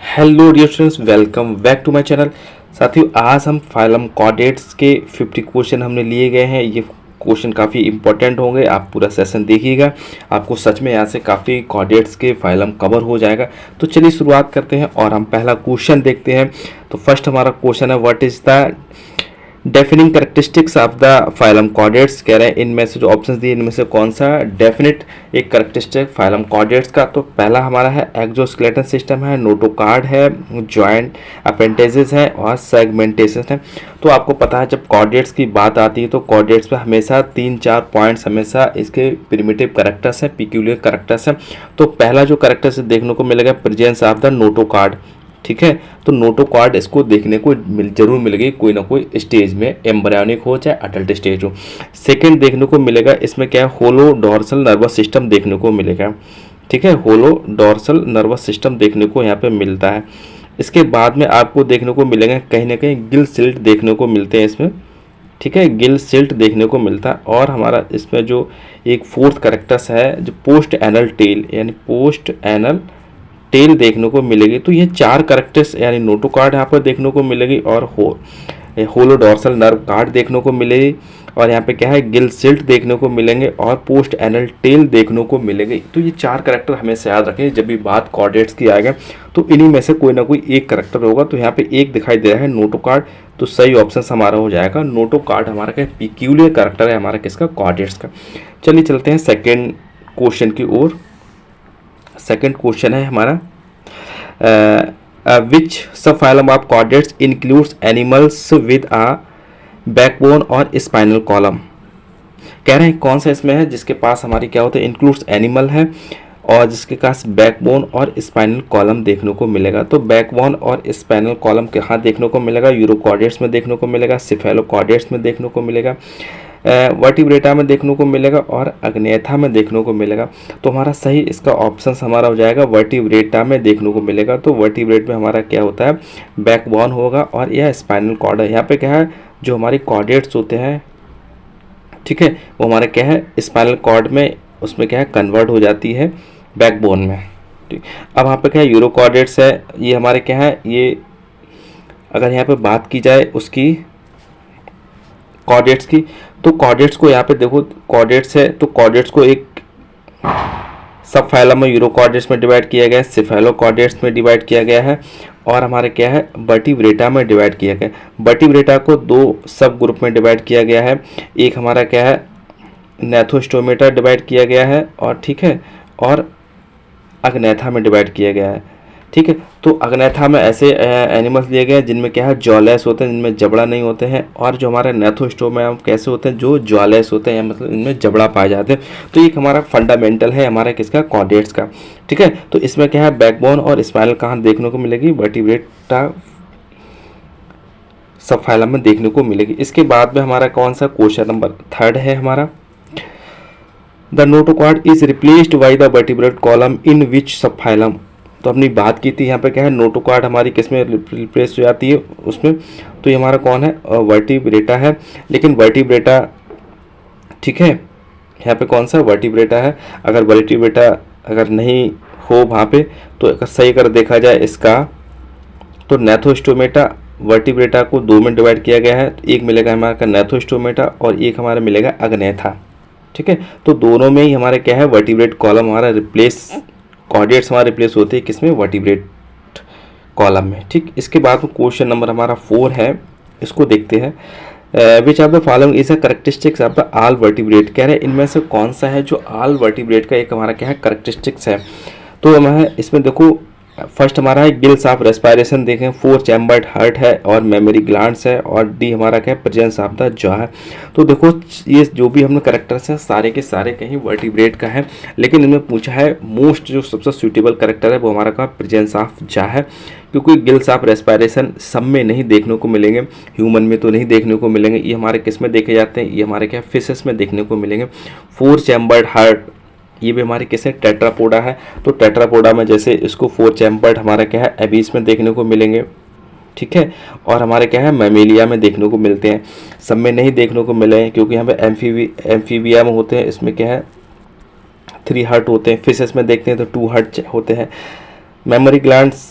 Hello dear students, welcome back to my channel. साथियों, आज हम फाइलम कॉर्डिनेट्स के 50 क्वेश्चन हमने लिए गए हैं। ये क्वेश्चन काफ़ी इंपॉर्टेंट होंगे, आप पूरा सेशन देखिएगा। आपको सच में यहाँ से काफ़ी कॉर्डिनेट्स के फाइलम कवर हो जाएगा। तो चलिए शुरुआत करते हैं और हम पहला क्वेश्चन देखते हैं। तो फर्स्ट हमारा क्वेश्चन है, what is the defining characteristics of the phylum coordinates. कह रहे हैं इनमें से जो ऑप्शंस दिए इनमें से कौन सा डेफिनेट एक करेक्टरिस्टिक फाइलम कॉर्डिनेट्स का। तो पहला हमारा है एक्सोस्केलेटन सिस्टम है, नोटोकार्ड है, जॉइंट अपेंडेजेस है और सेगमेंटेशन है। तो आपको पता है जब कॉर्डिनेट्स की बात आती है तो कॉर्डिनेट्स में हमेशा 3-4 पॉइंट्स हमेशा इसके प्रिमिटिव कैरेक्टर्स हैं, पिक्यूलियर कैरेक्टर्स हैं। तो पहला जो कैरेक्टर्स देखने को मिलेगा प्रेजेंस ऑफ द नोटोकार्ड। ठीक है, तो नोटोकॉर्ड इसको देखने को जरूर मिलेगी कोई ना कोई स्टेज में, एम्ब्रियोनिक हो चाहे अडल्ट स्टेज हो। सेकंड देखने को मिलेगा इसमें क्या है, होलो डॉर्सल नर्वस सिस्टम देखने को मिलेगा। ठीक है, होलो डॉर्सल नर्वस सिस्टम देखने को यहाँ पे मिलता है। इसके बाद में आपको देखने को मिलेगा कहीं ना कहीं गिल सिल्ट देखने को मिलते हैं इसमें। ठीक है, गिल सिल्ट देखने को मिलता है। और हमारा इसमें जो एक फोर्थ कैरेक्टर्स है जो पोस्ट एनल टेल, यानी पोस्ट एनल टेल देखने को मिलेगी। तो ये 4 कैरेक्टर्स यानी नोटोकार्ड यहाँ पर देखने को मिलेगी और होलो डॉर्सल नर्व कार्ड देखने को मिलेगी। और यहाँ पे क्या है, गिल सिल्ट देखने को मिलेंगे और पोस्ट एनल टेल देखने को मिलेगी। तो ये 4 कैरेक्टर हमेशा याद रखें जब भी बात कॉर्डिनेट्स की आएगा। तो इन्हीं में से कोई ना कोई एक कैरेक्टर होगा। तो यहाँ पे एक दिखाई दे रहा है नोटोकार्ड, तो सही ऑप्शन हमारा हो जाएगा नोटोकार्ड। हमारा क्या पिक्यूलियर कैरेक्टर है हमारा किसका, कॉर्डिनेट्स का। चलिए चलते हैं सेकेंड क्वेश्चन की ओर। सेकेंड क्वेश्चन है हमारा, विच subphylum of coordinates includes animals with a backbone और स्पाइनल कॉलम। कह रहे हैं कौन सा इसमें है जिसके पास हमारी क्या होता है, इंक्लूड्स एनिमल है और जिसके पास बैकबोन और स्पाइनल कॉलम देखने को मिलेगा। तो बैकबोन और स्पाइनल कॉलम कहाँ देखने को मिलेगा, यूरोकॉर्डिनेट्स में देखने को मिलेगा, सिफेलोकॉर्डिनेट्स में देखने को मिलेगा, वर्टिब्रेटा में देखने को मिलेगा और अग्नेथा में देखने को मिलेगा। तो हमारा सही इसका ऑप्शन हमारा हो जाएगा वर्टिब्रेटा में देखने को मिलेगा। तो वर्टिब्रेट में हमारा क्या होता है, बैकबोन होगा और यह स्पाइनल कॉर्ड है। यहाँ पे क्या है, जो हमारी कॉर्डिनेट्स होते हैं, ठीक है, वो हमारा क्या है स्पाइनल कॉर्ड में, उसमें क्या है कन्वर्ट हो जाती है बैकबोन में। ठीक, अब यहाँ पे क्या है यूरोकॉर्डिनेट्स है, ये हमारे क्या है, ये अगर यहाँ पे बात की जाए उसकी कॉर्डिनेट्स की, तो कॉर्डिनेट्स को यहाँ पे देखो कॉर्डिनेट्स है, तो कॉर्डिनेट्स को एक सब फाइलम में यूरोकॉर्डिनेट्स में डिवाइड किया गया है, सिफेलोकॉर्डिनेट्स में डिवाइड किया गया है और हमारे क्या है वर्टिब्रेटा में डिवाइड किया गया है। वर्टिब्रेटा को 2 सब ग्रुप में डिवाइड किया गया है। एक हमारा क्या है नेथोस्टोमेटा डिवाइड किया गया है और ठीक है, और अग्नेथा में डिवाइड किया गया है। ठीक है, तो अग्नेथा में ऐसे एनिमल्स लिए गए हैं जिनमें क्या है जॉलेस होते हैं, जिनमें जबड़ा नहीं होते हैं। और जो हमारे नेथोस्टोमा कैसे होते हैं, जो जॉलेस होते हैं, मतलब इनमें जबड़ा पाए जाते हैं। तो एक हमारा फंडामेंटल है हमारा किसका, कॉर्डिनेट्स का। ठीक है, तो इसमें क्या है बैकबोन और स्पाइनल कहाँ देखने को मिलेगी, वर्टिब्रेटा सब फाइलम में देखने को मिलेगी। इसके बाद में हमारा कौन सा क्वेश्चन नंबर 3 है हमारा, the notochord is replaced by the vertebrate column in which subphylum. तो हमने बात की थी यहाँ पे क्या है नोटोकॉर्ड हमारी किस में रिप्लेस हो जाती है उसमें। तो ये हमारा कौन है, वर्टिब्रेटा है। लेकिन वर्टिब्रेटा, ठीक है, यहाँ पे कौन सा वर्टिब्रेटा है। अगर वर्टिब्रेटा अगर नहीं हो वहाँ पे, तो अगर सही कर देखा जाए इसका, तो नेथोस्टोमेटा वर्टिब्रेटा को 2 में डिवाइड किया गया है। तो एक मिलेगा हमारा नेथोस्टोमेटा और एक हमारा मिलेगा अग्नेथा। ठीक है, तो दोनों में ही हमारे क्या है वर्टिब्रेट कॉलम हमारा रिप्लेस, कॉर्डिनेट्स हमारे रिप्लेस होते हैं किसमें, वर्टिब्रेट कॉलम में। ठीक, इसके बाद में क्वेश्चन नंबर हमारा 4 है, इसको देखते हैं। विच of the following is a characteristics of the all vertebrate. कह रहे हैं इनमें से कौन सा है जो ऑल वर्टिब्रेट का एक हमारा क्या है करेक्टरिस्टिक्स है। तो हमारा इसमें देखो फर्स्ट हमारा है गिल्स ऑफ रेस्पिरेशन देखें, 4 चैम्बर्ड हार्ट है और मेमोरी ग्लैंड्स है और डी हमारा क्या है प्रेजेंस ऑफ द जॉ है। तो देखो ये जो भी हमने करेक्टर्स हैं सारे के सारे कहीं वर्टिब्रेट का है, लेकिन इनमें पूछा है मोस्ट जो सबसे सूटेबल करेक्टर है वो हमारा का प्रेजेंस ऑफ जॉ है। क्योंकि गिल्स ऑफ रेस्पिरेशन सब में नहीं देखने को मिलेंगे, ह्यूमन में तो नहीं देखने को मिलेंगे, ये हमारे किस में देखे जाते हैं, ये हमारे क्या फिशेस में देखने को मिलेंगे। 4 चैम्बर्ड हार्ट ये भी हमारे किसे टेट्रापोडा है। तो टेट्रापोडा में जैसे इसको 4 चैम्बर्ड हमारा क्या है एबीस में देखने को मिलेंगे। ठीक है, और हमारे क्या है मैमेलिया में देखने को मिलते हैं, सब में नहीं देखने को मिले हैं क्योंकि यहाँ पे एम्फीबिया में होते हैं, इसमें क्या है 3 हार्ट होते हैं। फिशेस में देखते हैं तो 2 हार्ट होते हैं। मेमोरी ग्लैंड्स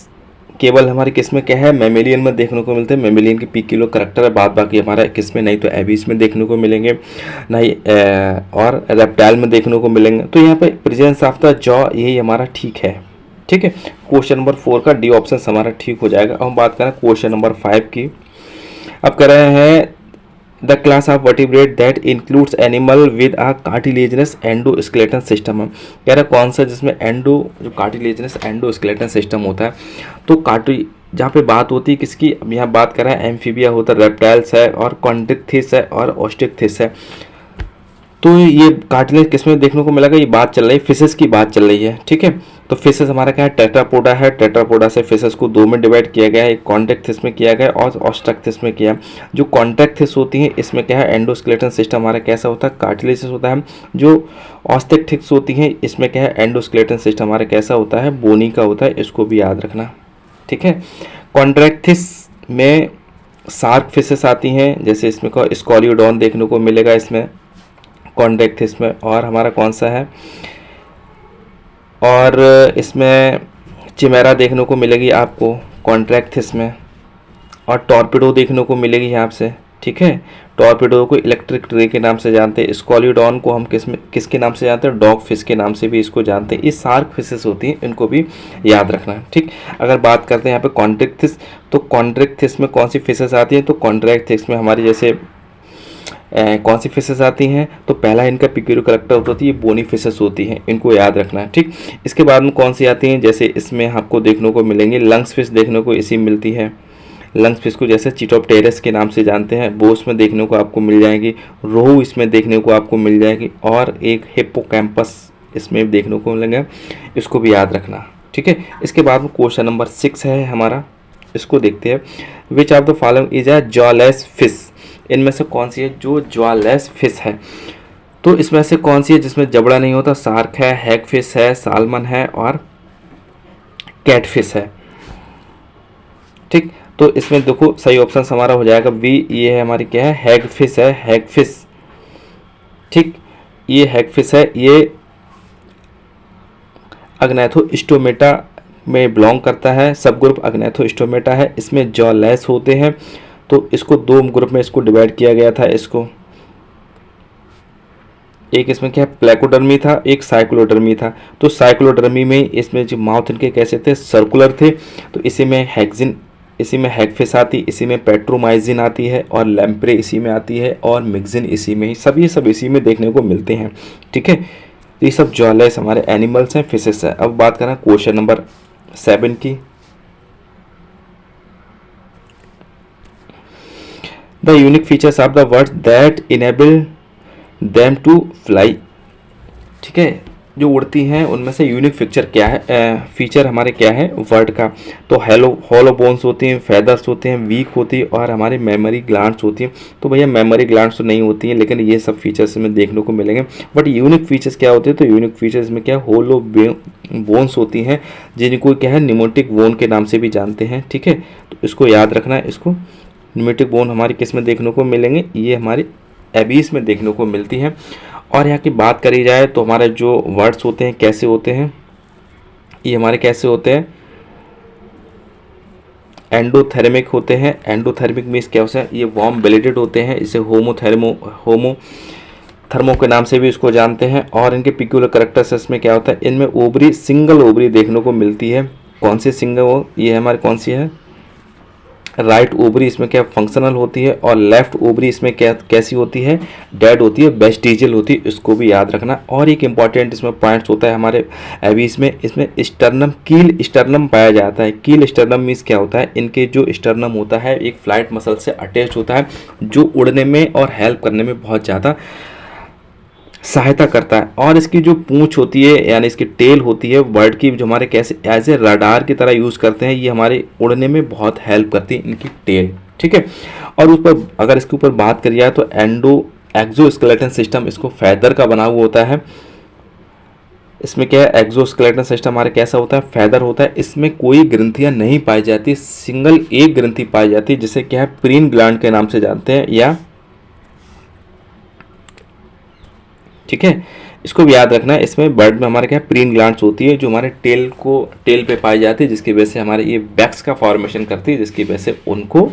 केवल हमारे किस में क्या है, मेमेलियन में देखने को मिलते हैं। मेमेलियन के पिक्यूलियर करैक्टर है, बाद बाकी हमारा किस में नहीं तो एबीस में देखने को मिलेंगे, नहीं और रेप्टाइल में देखने को मिलेंगे। तो यहाँ पे प्रेजेंस ऑफ द जॉ यही हमारा ठीक है। ठीक है, क्वेश्चन नंबर 4 का डी ऑप्शन हमारा ठीक हो जाएगा। अब हम बात करें क्वेश्चन नंबर 5 की। अब कर रहे हैं the class of vertebrate that includes animal with a cartilaginous endoskeleton system. हम कह रहे हैं कौन सा जिसमें जो कार्टिलेजनस एंडोस्केलेटन सिस्टम होता है। तो जहाँ पे बात होती है किसकी, अब यहाँ बात कर रहे हैं एम्फीबिया होता है, रेप्टाइल्स है और कॉन्ड्रिक्थिस है और ऑस्ट्रिक्थिस है। तो ये कार्टिलेज किस में देखने को मिलेगा, ये बात चल रही है फिशेस की बात चल रही है। ठीक है, तो फिशेस हमारा क्या है, टेट्रापोडा है। टेट्रापोडा से फिशेस को 2 में डिवाइड किया गया है, एक कॉन्ट्रैक्थिस में किया गया और ऑस्ट्रक्थिस में किया। जो कॉन्ट्रैक्थिस होती है इसमें क्या है, एंडोस्केलेटन सिस्टम हमारा कैसा होता है, कार्टिलेजस होता है। जो ऑस्ट्रक्थिस होती है इसमें क्या है, एंडोस्केलेटन सिस्टम हमारा कैसा होता है, बोनी का होता है। इसको भी याद रखना। ठीक है, कॉन्ट्रैक्थिस में शार्क फिशेस आती हैं, जैसे इसमें को स्कॉलियोडॉन देखने को मिलेगा इसमें कॉन्ट्रैक्थिस में। और हमारा कौन सा है, और इसमें चिमेरा देखने को मिलेगी आपको कॉन्ट्रैक्थिस में, और टॉर्पिडो देखने को मिलेगी यहाँ से। ठीक है, टॉर्पिडो को इलेक्ट्रिक रे के नाम से जानते हैं। स्कॉलियोडॉन को हम किसके नाम से जानते हैं, डॉग फिश के नाम से भी इसको जानते हैं। ये शार्क फिशेस होती हैं, इनको भी याद रखना है। ठीक, अगर बात करते हैं यहाँ पे कॉन्ट्रैक्थिस, तो कॉन्ट्रैक्थिस में कौन सी फिशेस आती हैं, तो कॉन्ट्रैक्थिस में हमारी जैसे कौन सी फिशेस आती हैं, तो पहला इनका पिक्यूलियर करैक्टर होती है, ये बोनी फिशेस होती हैं, इनको याद रखना है। ठीक, इसके बाद में कौन सी आती हैं, जैसे इसमें आपको देखने को मिलेंगे लंग्स फिश देखने को इसी मिलती है। लंग्स फिश को जैसे चिटोप्टेरस के नाम से जानते हैं, वो इसमें देखने को आपको मिल जाएगी। रोहू इसमें देखने को आपको मिल जाएगी, और एक हिप्पोकैम्पस इसमें देखने को मिलेंगे, इसको भी याद रखना। ठीक है, इसके बाद में क्वेश्चन नंबर 6 है हमारा, इसको देखते हैं। विच of the following is a jawless fish, इनमें से कौन सी है जो जॉलेस फिश है। तो इसमें से कौन सी है जिसमें जबड़ा नहीं होता, शार्क है, हैग फिश है, सालमन है और कैट फिश है। ठीक, तो इसमें देखो सही ऑप्शन हमारा हो जाएगा बी, ये है हमारी क्या है, हैग फिश है, हैग फिश। ठीक, ये हैग फिश है, ये अग्नैथोस्टोमेटा में बिलोंग करता है, सब ग्रुप अग्नैथोस्टोमेटा है। इसमें जॉलेस होते हैं, तो इसको 2 ग्रुप में इसको डिवाइड किया गया था। इसको एक इसमें क्या है, प्लेकोडर्मी था, एक साइक्लोडर्मी था। तो साइक्लोडर्मी में इसमें जो माउथ इनके कैसे थे, सर्कुलर थे। तो इसी में हैगफिश आती, इसी में पेट्रोमाइजिन आती है, और लैम्प्रे इसी में आती है, और मिक्सिन इसी में ही, सब इसी में देखने को मिलते हैं। ठीक है, तो ये सब जॉलेस हमारे एनिमल्स हैं, फिशेस हैं। अब बात करें क्वेश्चन नंबर 7 की। The unique features of the birds that enable them to fly. ठीक है, जो उड़ती हैं उनमें से यूनिक फीचर हमारे क्या है वर्ड का, तो हॉलो बोन्स होती हैं, फेदर्स होते हैं, वीक होती है, और हमारी मेमोरी ग्लैंड्स होती हैं। तो भैया मेमोरी ग्लैंड्स तो नहीं होती हैं, लेकिन ये सब फीचर्स में देखने को मिलेंगे। बट यूनिक फीचर्स क्या होते हैं, तो यूनिक फीचर्स में क्या होलो बोन्स होती हैं, जिनको क्या है निमोटिक बोन के नाम से भी जानते हैं। ठीक है, तो इसको याद रखना है। इसको निमोटिक बोन हमारी किस में देखने को मिलेंगे, ये हमारी एबीस में देखने को मिलती हैं। और यहाँ की बात करी जाए तो हमारे जो वर्ड्स होते हैं कैसे होते हैं, ये हमारे कैसे होते हैं, एंडोथर्मिक होते हैं। एंडोथर्मिक मीन्स क्या होता है, ये वार्म बेलेटेड होते हैं, इसे होमोथर्मो के नाम से भी इसको जानते हैं। और इनके पिक्यूलर कैरेक्टर्स इसमें क्या होता है, इनमें ओवरी सिंगल ओवरी देखने को मिलती है। कौन सी सिंगल, ये हमारी कौन सी है, राइट ओवरी इसमें क्या फंक्शनल होती है, और लेफ्ट ओवरी इसमें कैसी होती है, डेड होती है, वेस्टिजियल होती है। इसको भी याद रखना। और एक इंपॉर्टेंट इसमें पॉइंट्स होता है हमारे एबीस में, इसमें स्टर्नम, कील स्टर्नम पाया जाता है। कील स्टर्नम मीन्स क्या होता है, इनके जो स्टर्नम होता है एक फ्लाइट मसल से अटैच होता है, जो उड़ने में और हेल्प करने में बहुत ज़्यादा सहायता करता है। और इसकी जो पूंछ होती है यानी इसकी टेल होती है बर्ड की, जो हमारे कैसे एज ए रडार की तरह यूज़ करते हैं, ये हमारे उड़ने में बहुत हेल्प करती है इनकी टेल। ठीक है, और उस पर अगर इसके ऊपर बात करी जाए तो एक्सोस्केलेटन सिस्टम इसको फैदर का बना हुआ होता है। इसमें क्या है, एक्सोस्केलेटन सिस्टम हमारे कैसा होता है, फैदर होता है। इसमें कोई ग्रंथियाँ नहीं पाई जाती, सिंगल एक ग्रंथि पाई जाती है, जिसे क्या है प्रीन ग्लैंड के नाम से जानते हैं, या ठीक है इसको भी याद रखना है। इसमें बर्ड में हमारे क्या प्रीन ग्लैंड्स होती है जो हमारे टेल पे पाई जाती है, जिसकी वजह से हमारे ये बैक्स का फॉर्मेशन करती है, जिसकी वजह से उनको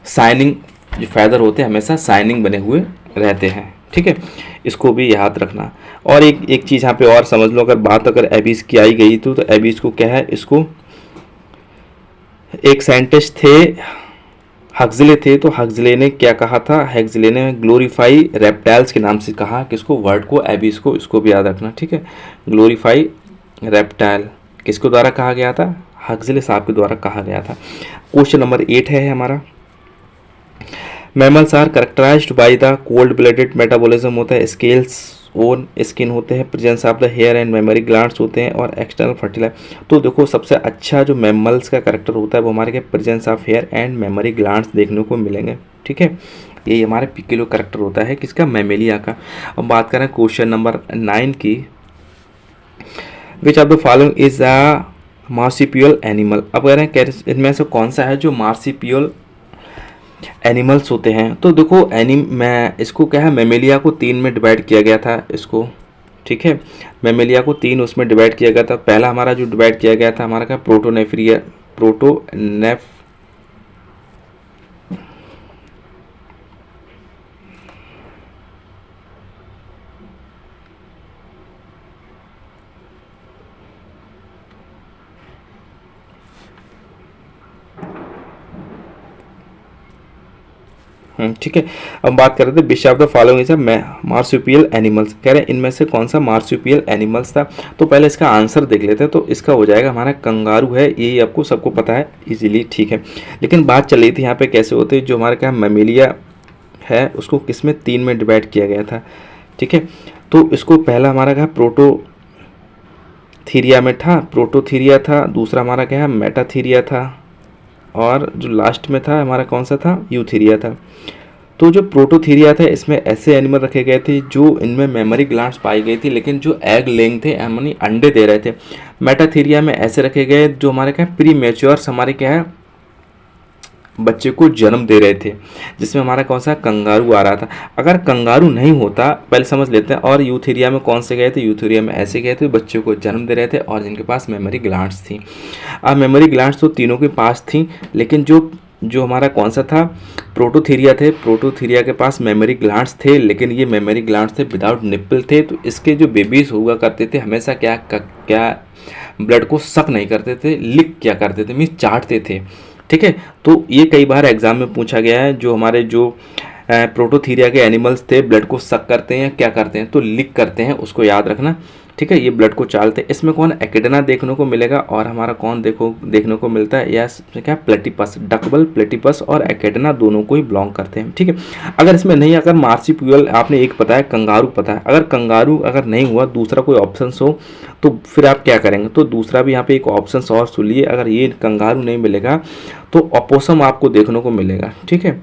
शाइनिंग, जो फैदर होते हैं हमेशा शाइनिंग बने हुए रहते हैं। ठीक है, इसको भी याद रखना। और एक चीज़ यहाँ पे और समझ लो, अगर एबीज की आई गई तो एबीज को क्या है, इसको एक साइंटिस्ट थे हक्सले थे, तो हक्सले ने क्या कहा था, हक्सले ने ग्लोरीफाई रेप्टाइल्स के नाम से कहा, किसको, वर्ड को, एबीज को, इसको भी याद रखना। ठीक है, ग्लोरीफाई रेप्टाइल किसको द्वारा कहा गया था, हक्सले साहब के द्वारा कहा गया था। क्वेश्चन नंबर 8 है हमारा, mammals are characterised by the cold blooded metabolism होता है, स्केल्स ओन स्किन होते हैं, presence of the hair and mammary glands होते हैं, और एक्सटर्नल फर्टिलाइजर। तो देखो सबसे अच्छा जो मैमल्स का करेक्टर होता है वो हमारे के presence of hair and mammary glands देखने को मिलेंगे। ठीक है, ये हमारे पिक्यूलियर करेक्टर होता है किसका, मैमेलिया का। अब बात करें क्वेश्चन नंबर 9 की, which of the following is a marsupial animal. अब कह रहे हैं इनमें से कौन सा है जो मार्सिपियल एनिमल्स होते हैं। तो देखो मैं इसको क्या है, मेमेलिया को 3 में डिवाइड किया गया था इसको। ठीक है, मेमेलिया को 3 उसमें डिवाइड किया गया था। पहला हमारा जो डिवाइड किया गया था हमारा क्या, प्रोटोनेफ ठीक है। अब बात कर रहे थे विच of the following is a marsupial animals, कह रहे हैं इनमें से कौन सा मार्सुपियल एनिमल्स था। तो पहले इसका आंसर देख लेते हैं, तो इसका हो जाएगा हमारा कंगारू है, ये आपको सबको पता है इजीली। ठीक है, लेकिन बात चल रही थी यहाँ पे कैसे होते हैं, जो हमारे क्या मेमेलिया है उसको किस में 3 में डिवाइड किया गया था। ठीक है, तो इसको पहला हमारा क्या प्रोटोथीरिया में था, प्रोटोथीरिया था, दूसरा हमारा क्या है मेटाथीरिया था, और जो लास्ट में था हमारा कौन सा था, यूथीरिया था। तो जो प्रोटोथीरिया था इसमें ऐसे एनिमल रखे गए थे जो इनमें मेमोरी ग्लैंड्स पाई गई थी, लेकिन जो एग लेंग थे यानी अंडे दे रहे थे। मेटाथीरिया में ऐसे रखे गए जो हमारे क्या प्री मैच्योर्स हमारे क्या है बच्चे को जन्म दे रहे थे, जिसमें हमारा कौन सा कंगारू आ रहा था। अगर कंगारू नहीं होता, पहले समझ लेते हैं। और यूथेरिया में कौन से गए थे, यूथेरिया में ऐसे गए थे बच्चों को जन्म दे रहे थे और जिनके पास मेमोरी ग्लैंड्स थी। अब मेमोरी ग्लैंड्स तो तीनों के पास थी, लेकिन जो हमारा कौन सा था, प्रोटोथीरिया थे, प्रोटोथीरिया के पास मेमोरी ग्लैंड्स थे, लेकिन ये मेमोरी ग्लैंड्स थे विदाउट निप्पल थे। तो इसके जो बेबीज हुआ करते थे हमेशा क्या ब्लड को सक नहीं करते थे, लिक क्या करते थे, मीन्स चाटते थे। ठीक है, तो ये कई बार एग्जाम में पूछा गया है, जो हमारे जो प्रोटोथीरिया के एनिमल्स थे ब्लड को सक करते हैं, क्या करते हैं, तो लिक करते हैं, उसको याद रखना। ठीक है, ये ब्लड को चालते हैं। इसमें कौन एकेडना देखने को मिलेगा, और हमारा कौन देखने को मिलता है, या क्या प्लेटिपस, डकबल प्लेटिपस और एकेडना दोनों को ही बिलोंग करते हैं। ठीक है, अगर इसमें नहीं, अगर मार्सिप्यूल आपने एक पता है, कंगारू पता है, अगर कंगारू अगर नहीं हुआ, दूसरा कोई ऑप्शन हो तो फिर आप क्या करेंगे, तो दूसरा भी यहाँ पे एक ऑप्शन और सुन लिए। अगर ये कंगारू नहीं मिलेगा तो अपोसम आपको देखने को मिलेगा। ठीक है,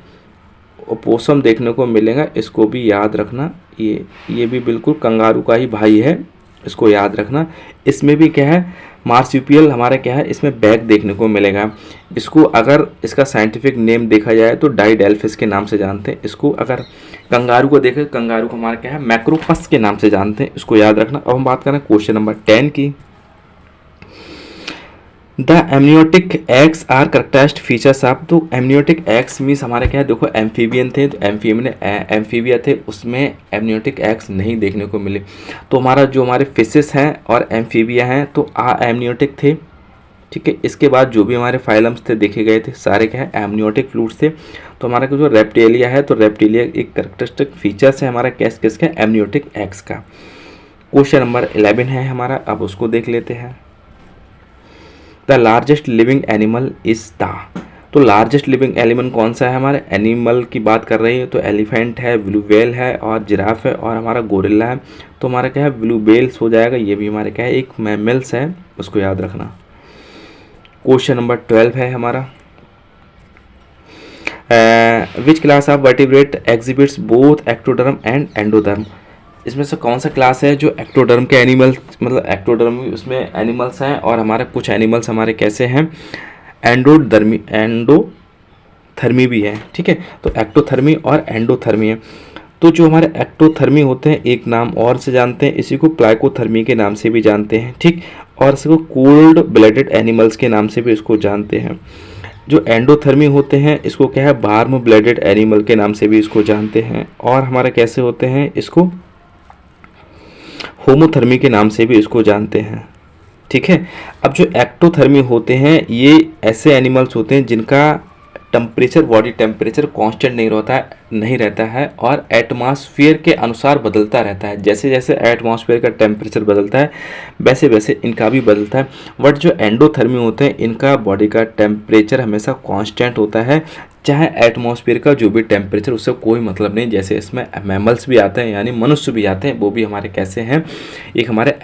अपोसम देखने को मिलेगा, इसको भी याद रखना। ये भी बिल्कुल कंगारू का ही भाई है, इसको याद रखना। इसमें भी क्या है, मार्सिपियल हमारा क्या है, इसमें बैग देखने को मिलेगा। इसको अगर इसका साइंटिफिक नेम देखा जाए तो डाइडेल्फिस के नाम से जानते हैं इसको। अगर कंगारू को देखें, कंगारू को हमारा क्या है, मैक्रोपस के नाम से जानते हैं, इसको याद रखना। अब हम बात करें क्वेश्चन नंबर 10 की, the amniotic eggs are characterised features of. तो एमनियोटिक एग्स मीन्स हमारे क्या है, देखो एम्फीबियन थे, तो एम्फीबिया थे, उसमें एमनियोटिक एग्स नहीं देखने को मिले। तो हमारा जो हमारे फिशेस हैं और एम्फीबिया हैं तो एमनियोटिक थे। ठीक है, इसके बाद जो भी हमारे फाइलम्स थे देखे गए थे सारे क्या है, एमनियोटिक फ्लूइड्स थे। तो हमारा जो रेप्टिलिया है, तो रेप्टिलिया एक करेक्टरिस्टिक फीचर्स है हमारा किसका, एमनियोटिक एग्स का। क्वेश्चन नंबर 11 है हमारा, अब उसको देख लेते हैं। The largest living animal is the. तो लार्जेस्ट लिविंग एनिमल कौन सा है, हमारे एनिमल की बात कर रही है तो एलिफेंट है, ब्लू व्हेल है, और जिराफ है, और हमारा गोरिल्ला है। तो हमारा क्या है, ब्लू व्हेल्स हो जाएगा। ये भी हमारे क्या है, एक मैमल्स है, उसको याद रखना। क्वेश्चन नंबर 12 है हमारा, which class of vertebrate exhibits both ectoderm and endoderm. इसमें से कौन सा क्लास है जो एक्टोडर्म के एनिमल्स, मतलब एक्टोडर्म उसमें एनिमल्स हैं, और हमारे कुछ एनिमल्स हमारे कैसे हैं, एंडोथर्मी भी है। ठीक है, तो एक्टोथर्मी और एंडोथर्मी है। तो जो हमारे एक्टोथर्मी होते हैं एक नाम और से जानते हैं, इसी को प्लाइकोथर्मी के नाम से भी जानते हैं, ठीक। और इसको कोल्ड ब्लडेड एनिमल्स के नाम से भी इसको जानते हैं। जो एंडोथर्मी होते हैं इसको क्या है, वार्म ब्लडेड एनिमल के नाम से भी इसको जानते हैं। और हमारे कैसे होते हैं, इसको होमोथर्मी के नाम से भी इसको जानते हैं, ठीक है। अब जो एक्टोथर्मी होते हैं ये ऐसे एनिमल्स होते हैं जिनका टेम्परेचर, बॉडी टेम्परेचर कांस्टेंट नहीं रहता है और एटमॉस्फेयर के अनुसार बदलता रहता है। जैसे जैसे एटमॉस्फेयर का टेम्परेचर बदलता है वैसे वैसे इनका भी बदलता है। बट जो एंडोथर्मी होते हैं इनका बॉडी का टेम्परेचर हमेशा कांस्टेंट होता है, चाहे एटमॉस्फेयर का जो भी टेम्परेचर, उससे कोई मतलब नहीं। जैसे इसमें मैमल्स भी आते हैं, यानी मनुष्य भी आते हैं, वो भी हमारे कैसे हैं, एक हमारे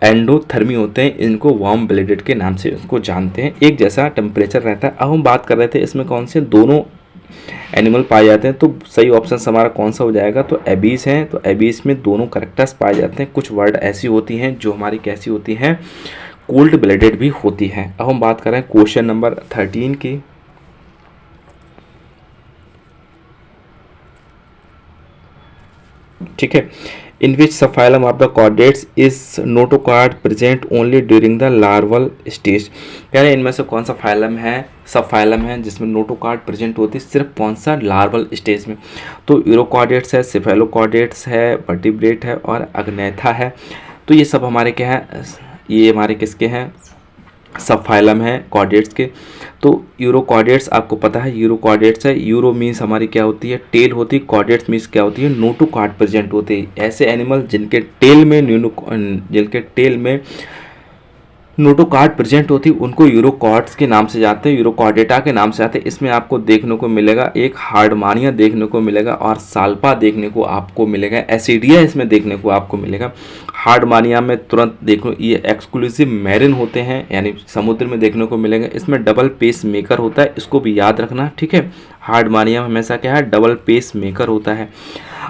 एंडोथर्मी होते हैं, इनको वार्म ब्लडेड के नाम से इसको जानते हैं। एक जैसा टेम्परेचर रहता है। अब हम बात कर रहे थे इसमें कौन से दोनों एनिमल पाए जाते हैं, तो सही ऑप्शन हमारा कौन सा हो जाएगा, तो एबीस हैं। तो एबीस में दोनों कैरेक्टर्स पाए जाते हैं। कुछ वर्ड ऐसी होती हैं जो हमारी कैसी होती हैं, कोल्ड ब्लडेड भी होती हैं। अब हम बात कर रहे हैं क्वेश्चन नंबर 13 की। ठीक है, in which subphylum of the chordates is notochord present only during the larval stage. कह रहे हैं इनमें से कौन सा फाइलम है, सबफाइलम है जिसमें नोटोकॉर्ड प्रेजेंट होती है सिर्फ कौन सा, लार्वल स्टेज में। तो यूरोकॉर्डेट्स है, सिफेलोकॉर्डेट्स है, वर्टिब्रेट है और अग्नेथा है। तो ये सब हमारे क्या है, ये हमारे किसके हैं, सब फाइलम है कॉर्डेट्स के। तो यूरोकॉर्डेट्स आपको पता है, यूरोकॉर्डेट्स है, यूरो मीन्स हमारी क्या होती है, टेल होती है, कॉर्डेट्स मीन्स क्या होती है, नोटोकॉर्ड प्रेजेंट होते हैं। ऐसे एनिमल जिनके टेल में नोटोकॉर्ड प्रेजेंट होती है उनको यूरोकॉर्ड्स के नाम से जानते हैं, यूरोकॉर्डेटा के नाम से आते हैं। इसमें आपको देखने को मिलेगा एक हार्डमानिया देखने को मिलेगा और साल्पा देखने को आपको मिलेगा, एसिडिया इसमें देखने को आपको मिलेगा। हार्डमानिया में तुरंत देखो ये एक्सक्लूसिव मैरिन होते हैं, यानी समुद्र में देखने को मिलेगा। इसमें डबल पेस मेकर होता है, इसको भी याद रखना, ठीक है। हार्डमानिया में हमेशा क्या है, डबल पेस मेकर होता है।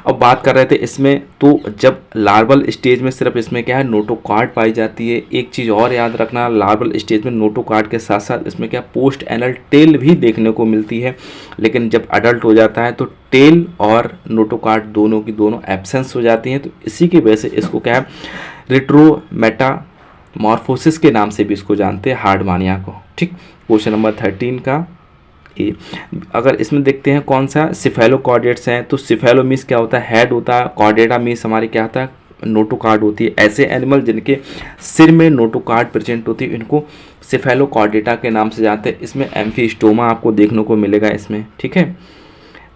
अब बात कर रहे थे इसमें, तो जब लार्वल स्टेज में सिर्फ इसमें क्या है, नोटोकॉर्ड पाई जाती है। एक चीज़ और याद रखना, लार्वल स्टेज में नोटोकॉर्ड के साथ साथ इसमें क्या पोस्ट एनल टेल भी देखने को मिलती है। लेकिन जब अडल्ट हो जाता है तो टेल और नोटोकॉर्ड दोनों की दोनों एब्सेंस हो जाती हैं। तो इसी की वजह से इसको क्या है, रिट्रोमेटामॉर्फोसिस के नाम से भी इसको जानते हैं, हार्डमानिया को, ठीक। क्वेश्चन नंबर 13 का ए। अगर इसमें देखते हैं कौन सा, सिफेलोकॉर्डेट्स हैं। तो सिफेलो मीन्स क्या होता है, हेड होता है। कॉर्डेटा मीन्स हमारी क्या होता है, नोटोकॉर्ड होती है। ऐसे एनिमल जिनके सिर में नोटोकॉर्ड प्रेजेंट होती है इनको सिफेलोकॉर्डेटा के नाम से जानते हैं। इसमें एम्फीस्टोमा आपको देखने को मिलेगा इसमें, ठीक है।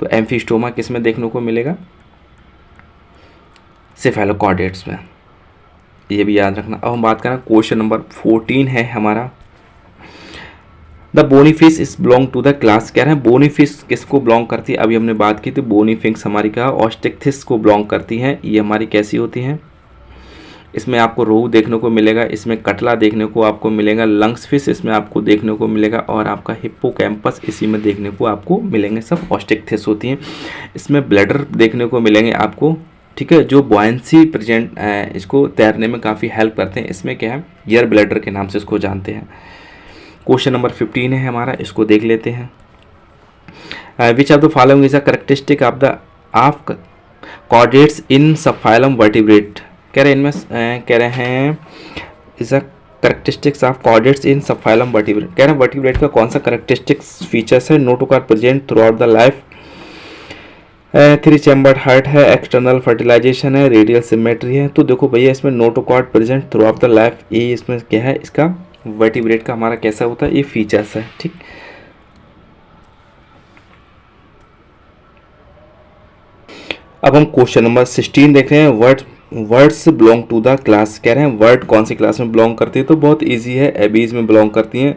तो एम्फीस्टोमा किस में देखने को मिलेगा, सिफेलोकॉर्डेट्स में, ये भी याद रखना। अब हम बात करें क्वेश्चन नंबर 14 है हमारा, the bony fish is belong to the class. कह रहे हैं बोनी फिश किसको बिलोंग करती है, अभी हमने बात की थी बोनी फिश हमारी क्या, ऑस्टेक्थिस को बिलोंग करती हैं। ये हमारी कैसी होती हैं, इसमें आपको रोहू देखने को मिलेगा, इसमें कटला देखने को आपको मिलेगा, लंग्स फिश इसमें आपको देखने को मिलेगा और आपका हिप्पोकैम्पस इसी में देखने को आपको मिलेंगे, सब ऑस्टेक्थिस होती हैं। इसमें ब्लैडर देखने को मिलेंगे आपको, ठीक है, जो बॉयंसी प्रेजेंट इसको तैरने में काफ़ी हेल्प करते हैं। इसमें क्या है, एयर ब्लैडर के नाम से इसको जानते हैं। क्वेश्चन नंबर 15 है हमारा, इसको देख लेते हैं। विच of the following is a characteristic of the chordates in subphylum vertebrate. कह रहे हैं इनमें कह रहे हैं is a characteristics of chordates in subphylum vertebrate. कह रहे हैं वर्टिब्रेट का कौन सा कैरेक्टरिस्टिक्स फीचर्स है, notochord present through out the life, 3 chambered heart है, एक्सटर्नल फर्टिलाइजेशन है, रेडियल सिमेट्री है। तो देखो भैया इसमें notochord present through out the life, ये इसमें क्या है, इसका वर्टिब्रेट का हमारा कैसा होता है, ये फीचर्स है, ठीक। अब हम क्वेश्चन नंबर 16 देख रहे हैं, birds belong to the class. कह रहे हैं वर्ड कौन सी क्लास में बिलोंग करती है, तो बहुत इजी है, एबीज में बिलोंग करती हैं।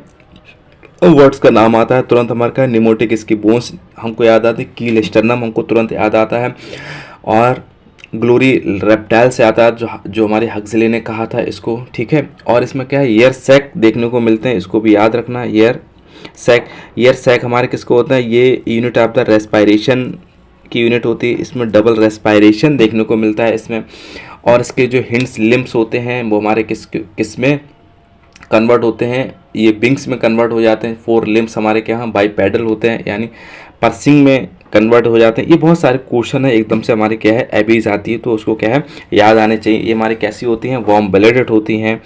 वर्ड्स का नाम आता है तुरंत हमारे का, निमोटिक इसकी बोन्स हमको याद आती है, कील स्टर्नम हमको तुरंत याद आता है, और ग्लोरी रेप्टाइल से आता है जो हमारे हक्सले ने कहा था इसको, ठीक है। और इसमें क्या है, ईयर सैक देखने को मिलते हैं, इसको भी याद रखना, ईयर सैक हमारे किसको होता है, ये यूनिट ऑफ द रेस्पायरेशन की यूनिट होती है। इसमें डबल रेस्पायरेशन देखने को मिलता है इसमें। और इसके जो हिंड्स लिम्स होते हैं वो हमारे किस में कन्वर्ट होते हैं, ये विंग्स में कन्वर्ट हो जाते हैं। 4 लिम्स हमारे क्या हैं, बाईपैडल होते हैं, यानी पर्सिंग में कन्वर्ट हो जाते हैं। ये बहुत सारे क्वेश्चन है, एकदम से हमारे क्या है एबीज आती है तो उसको क्या है याद आने चाहिए। ये हमारी कैसी होती हैं, वार्म ब्लडेड होती हैं।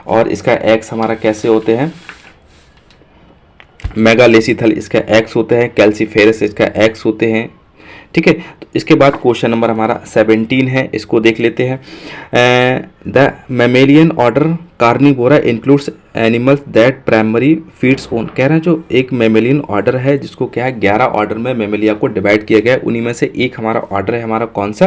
और इसका एक्स हमारा कैसे होते हैं, मेगालेसिथल इसका एक्स होते हैं, कैल्सीफेरस इसका एक्स होते हैं। ठीक है, तो इसके बाद क्वेश्चन नंबर हमारा 17 है, इसको देख लेते हैं। The mammalian order Carnivora includes animals that primary feeds on. कह रहे हैं जो एक मेमेलियन ऑर्डर है जिसको क्या है 11 ऑर्डर में मेमेलिया को डिवाइड किया गया है, उन्हीं में से एक हमारा ऑर्डर है हमारा कौन सा,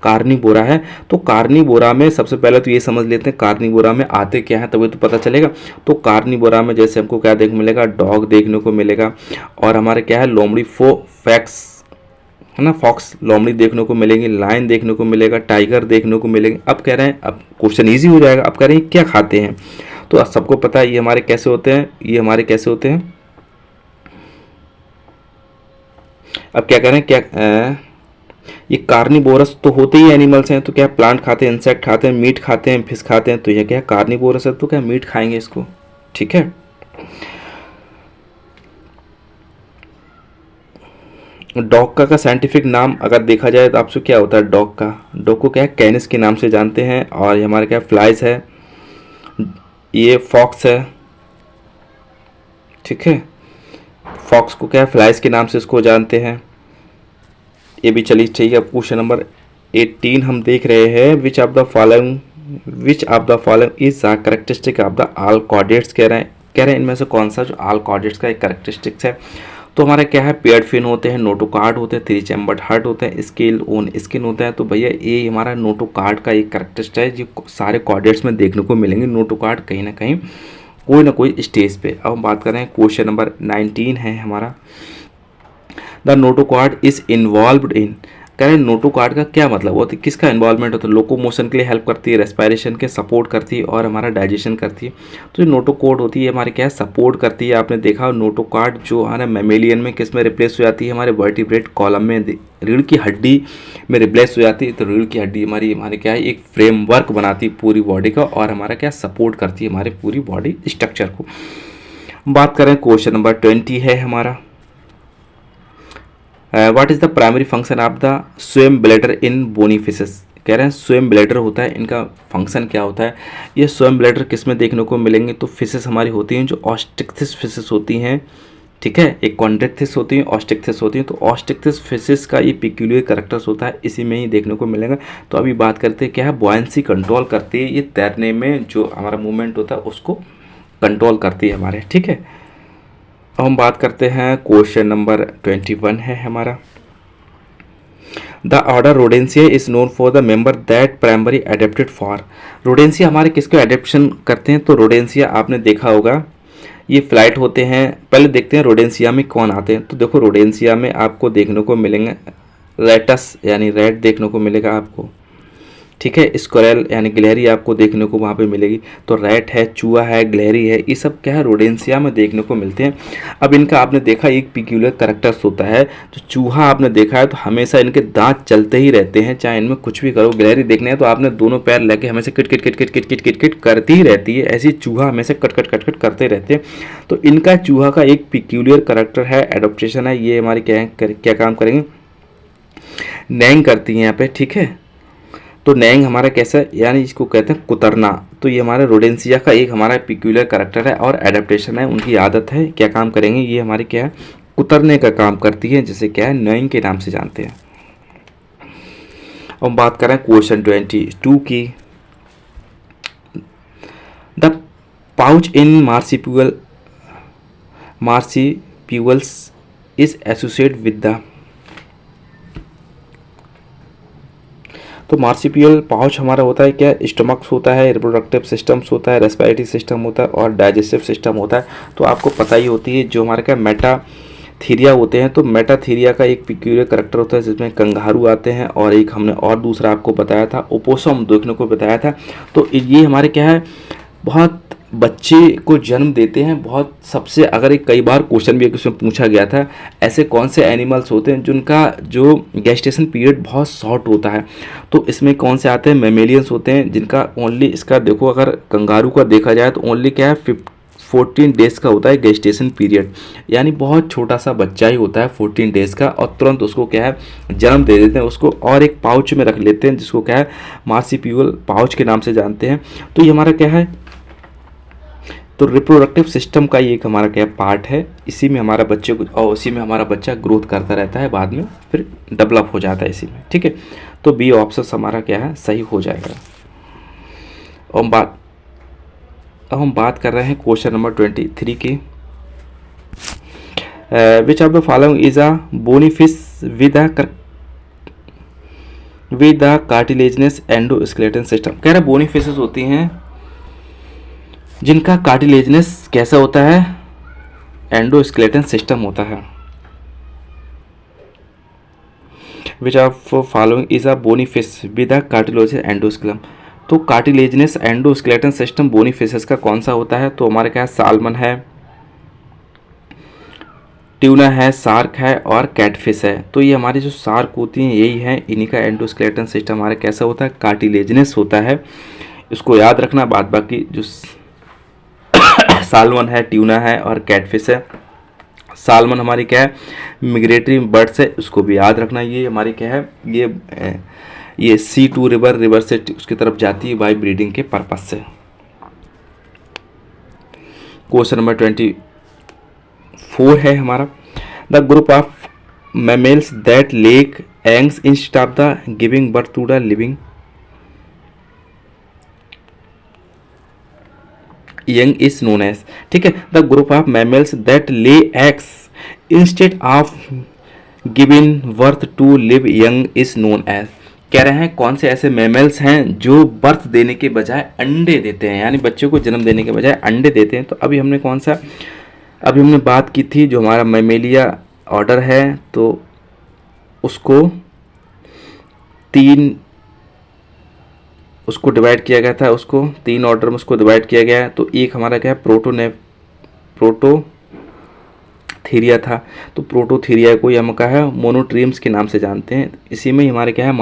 कार्निवोरा है। तो कार्निवोरा में सबसे पहले तो ये समझ लेते हैं कार्निवोरा में आते क्या है, तभी तो पता चलेगा। तो कार्निवोरा में जैसे हमको क्या देखने मिलेगा, डॉग देखने को मिलेगा, और हमारे क्या है लोमड़ी फैक्स है ना, फॉक्स लोमड़ी देखने को मिलेंगे, लायन देखने को मिलेगा, टाइगर देखने को मिलेंगे। अब कह रहे हैं, अब क्वेश्चन इजी हो जाएगा, अब कह रहे हैं क्या खाते हैं। तो सबको पता है ये हमारे कैसे होते हैं, ये हमारे कैसे होते हैं। अब क्या करें, क्या ये कार्निवोरस तो होते ही एनिमल्स हैं, तो क्या प्लांट खाते हैं, इंसेक्ट खाते हैं, मीट खाते हैं, फिश खाते हैं। तो ये क्या कार्निवोरस है तो क्या मीट खाएंगे इसको। ठीक है, डॉग का साइंटिफिक नाम अगर देखा जाए तो आपसे क्या होता है, डॉग को क्या है कैनिस के नाम से जानते हैं। और ये हमारे क्या फ्लाइज है, ये फॉक्स है। ठीक है, फॉक्स को क्या है फ्लाइज के नाम से इसको जानते हैं। ये भी चलिए ठीक है। क्वेश्चन नंबर 18 हम देख रहे हैं, विच of the following is the characteristic of the all chordates. कह रहे हैं इनमें से कौन सा जो ऑल कॉर्डेट्स का एक कैरेक्टरिस्टिक्स है। तो हमारा क्या है पेयर्ड फिन होते हैं, नोटोकार्ड होते हैं, 3 चैम्बर्ड हार्ट होते हैं, स्केल ऑन स्किन होता है। तो भैया ये हमारा नोटोकार्ड का एक कैरेक्टरिस्टिक है जो सारे कॉर्डेट्स में देखने को मिलेंगे। नोटोकार्ड कहीं ना कोई स्टेज पे। अब हम बात कर रहे हैं क्वेश्चन नंबर 19 है हमारा, द नोटोकार्ड इज इन्वॉल्व्ड इन। कह रहे हैं नोटोकार्ड का क्या मतलब होता है, किसका इन्वॉल्वमेंट होता है। लोकोमोशन के लिए हेल्प करती है, रेस्पिरेशन के सपोर्ट करती है, और हमारा डाइजेशन करती है। तो जो नोटोकोड होती है हमारे क्या है सपोर्ट करती है। आपने देखा नोटोकार्ड जो हमारे मेमेलियन में किस में रिप्लेस हो जाती है, हमारे वर्टिब्रेट कॉलम में रीढ़ की हड्डी में रिप्लेस हो जाती है। तो रीढ़ की हड्डी हमारे क्या है एक फ्रेमवर्क बनाती है पूरी बॉडी का, और हमारा क्या सपोर्ट करती है हमारे पूरी बॉडी स्ट्रक्चर को। बात करें क्वेश्चन नंबर 20 है हमारा, what is the primary function of the swim bladder in bony fishes. कह रहे हैं स्विम ब्लैडर होता है, इनका फंक्शन क्या होता है। ये स्विम ब्लैडर किस में देखने को मिलेंगे, तो फिशेस हमारी होती हैं जो ऑस्टिक्थिस फिशेस होती हैं। ठीक है, एक कॉन्ड्रेक्थिस होती हैं, ऑस्टिक्थिस होती हैं। तो ऑस्टिक्थिस फिशेस का ये पिक्यूलियर कैरेक्टर्स होता है, इसी में ही देखने को मिलेगा। तो अभी बात करते हैं क्या है, बॉयंसी कंट्रोल करती है, ये तैरने में जो हमारा मूवमेंट होता है उसको कंट्रोल करती है हमारे। ठीक है, अब हम बात करते हैं क्वेश्चन नंबर 21 है हमारा, the order Rodentia is known for the member that primary adapted for. Rodentia हमारे किसको एडेप्शन करते हैं, तो रोडेंसिया आपने देखा होगा ये फ्लाइट होते हैं। पहले देखते हैं रोडेंसिया में कौन आते हैं। तो देखो रोडेंसिया में आपको देखने को मिलेंगे रेटस यानी रेट देखने को मिलेगा आपको। ठीक है, स्क्वेरल यानी गिलहरी आपको देखने को वहाँ पे मिलेगी। तो रैट है, चूहा है, गिलहरी है, ये सब क्या है रोडेंसिया में देखने को मिलते हैं। अब इनका आपने देखा एक पिक्यूलर कैरेक्टर्स होता है, तो चूहा आपने देखा है तो हमेशा इनके दांत चलते ही रहते हैं, चाहे इनमें कुछ भी करो। गिलहरी देखने है तो आपने दोनों पैर लेके हमेशा kit kit kit kit kit kit kit kit करती ही रहती है, ऐसी चूहा हमेशा कट कट कट कट करते रहते हैं। तो इनका चूहा का एक पिक्यूलर कैरेक्टर है, एडोप्टेशन है। ये हमारी क्या काम करेंगे, नैंग करती हैं यहाँ पे। ठीक है, तो नैंग हमारा कैसा है, यानी इसको कहते हैं कुतरना। तो ये हमारे रोडेंसिया का एक हमारा पिक्यूलर कैरेक्टर है और एडेप्टेशन है, उनकी आदत है। क्या काम करेंगे, ये हमारी क्या है कुतरने का काम करती है, जिसे क्या है नैंग के नाम से जानते हैं। अब बात करें क्वेश्चन 22 की, the pouch in marsupials is associate with the. तो मार्सिपियल पाउच हमारा होता है क्या, स्टमक्स होता है, रिप्रोडक्टिव सिस्टम्स होता है, रेस्पिरेटरी सिस्टम होता है, और डाइजेस्टिव सिस्टम होता है। तो आपको पता ही होती है जो हमारे क्या मेटाथीरिया होते हैं। तो मेटाथीरिया का एक पिक्यूलियर कैरेक्टर होता है जिसमें कंगारू आते हैं, और एक हमने और दूसरा आपको बताया था ओपोसम देखने को बताया था। तो ये हमारे क्या है बहुत बच्चे को जन्म देते हैं। बहुत सबसे अगर एक कई बार क्वेश्चन भी इसमें पूछा गया था, ऐसे कौन से एनिमल्स होते हैं जिनका जो गेस्टेशन पीरियड बहुत शॉर्ट होता है। तो इसमें कौन से आते हैं, मेमेलियंस होते हैं जिनका ओनली इसका देखो अगर कंगारू का देखा जाए तो ओनली क्या है 14 डेज़ का होता है गेस्टेशन पीरियड, यानी बहुत छोटा सा बच्चा ही होता है 14 डेज़ का, और तुरंत उसको क्या है जन्म दे देते हैं उसको, और एक पाउच में रख लेते हैं जिसको क्या है मार्सिप्यूल पाउच के नाम से जानते हैं। तो ये हमारा क्या है, तो रिप्रोडक्टिव सिस्टम का ये एक हमारा क्या पार्ट है, इसी में हमारा बच्चे को और उसी में हमारा बच्चा ग्रोथ करता रहता है, बाद में फिर डेवलप हो जाता है इसी में, ठीक है। तो बी ऑप्शन हमारा क्या है सही हो जाएगा। अब हम बात कर रहे हैं क्वेश्चन नंबर 23 की। Which of the following is a bony fish with the cartilaginous endoskeleton system. कह रहे बोनी फिशेस होती हैं जिनका कार्टिलेजिनस कैसा होता है, एंडोस्केलेटन सिस्टम होता है। Which of following is a bony fish with the cartilaginous endoskeleton. तो cartilaginous endoskeleton system bony fishes का कौन सा होता है, तो हमारे क्या है साल्मन है, ट्यूना है, शार्क है और कैटफिश है। तो ये हमारी जो शार्क होती हैं यही है, इन्हीं का एंडोस्केलेटन सिस्टम हमारा कैसा होता है कार्टिलेजिनस होता है, इसको याद रखना। बाद बाकी जो साल्मन है, ट्यूना है और कैटफिश है। साल्मन हमारी क्या है मिग्रेटरी बर्ड्स है, उसको भी याद रखना। ये हमारी क्या है ये सी टू रिवर से उसकी तरफ जाती है बाई ब्रीडिंग के पर्पज से। क्वेश्चन नंबर 24 है हमारा, the group of mammals that lay eggs instead of the giving birth to the living young is known as. ठीक है, the group of mammals that lay eggs instead of giving birth to live young is known as. कह रहे हैं कौन से ऐसे mammals हैं जो बर्थ देने के बजाय अंडे देते हैं, यानी बच्चों को जन्म देने के बजाय अंडे देते हैं। तो अभी हमने अभी हमने बात की थी जो हमारा मैमेलिया ऑर्डर है, तो उसको डिवाइड किया गया था, उसको 3 ऑर्डर में उसको डिवाइड किया गया है। तो एक हमारा क्या है प्रोटोथीरिया था, तो प्रोटोथीरिया को हम क्या है मोनोट्रीम्स के नाम से जानते हैं। इसी में हमारे क्या है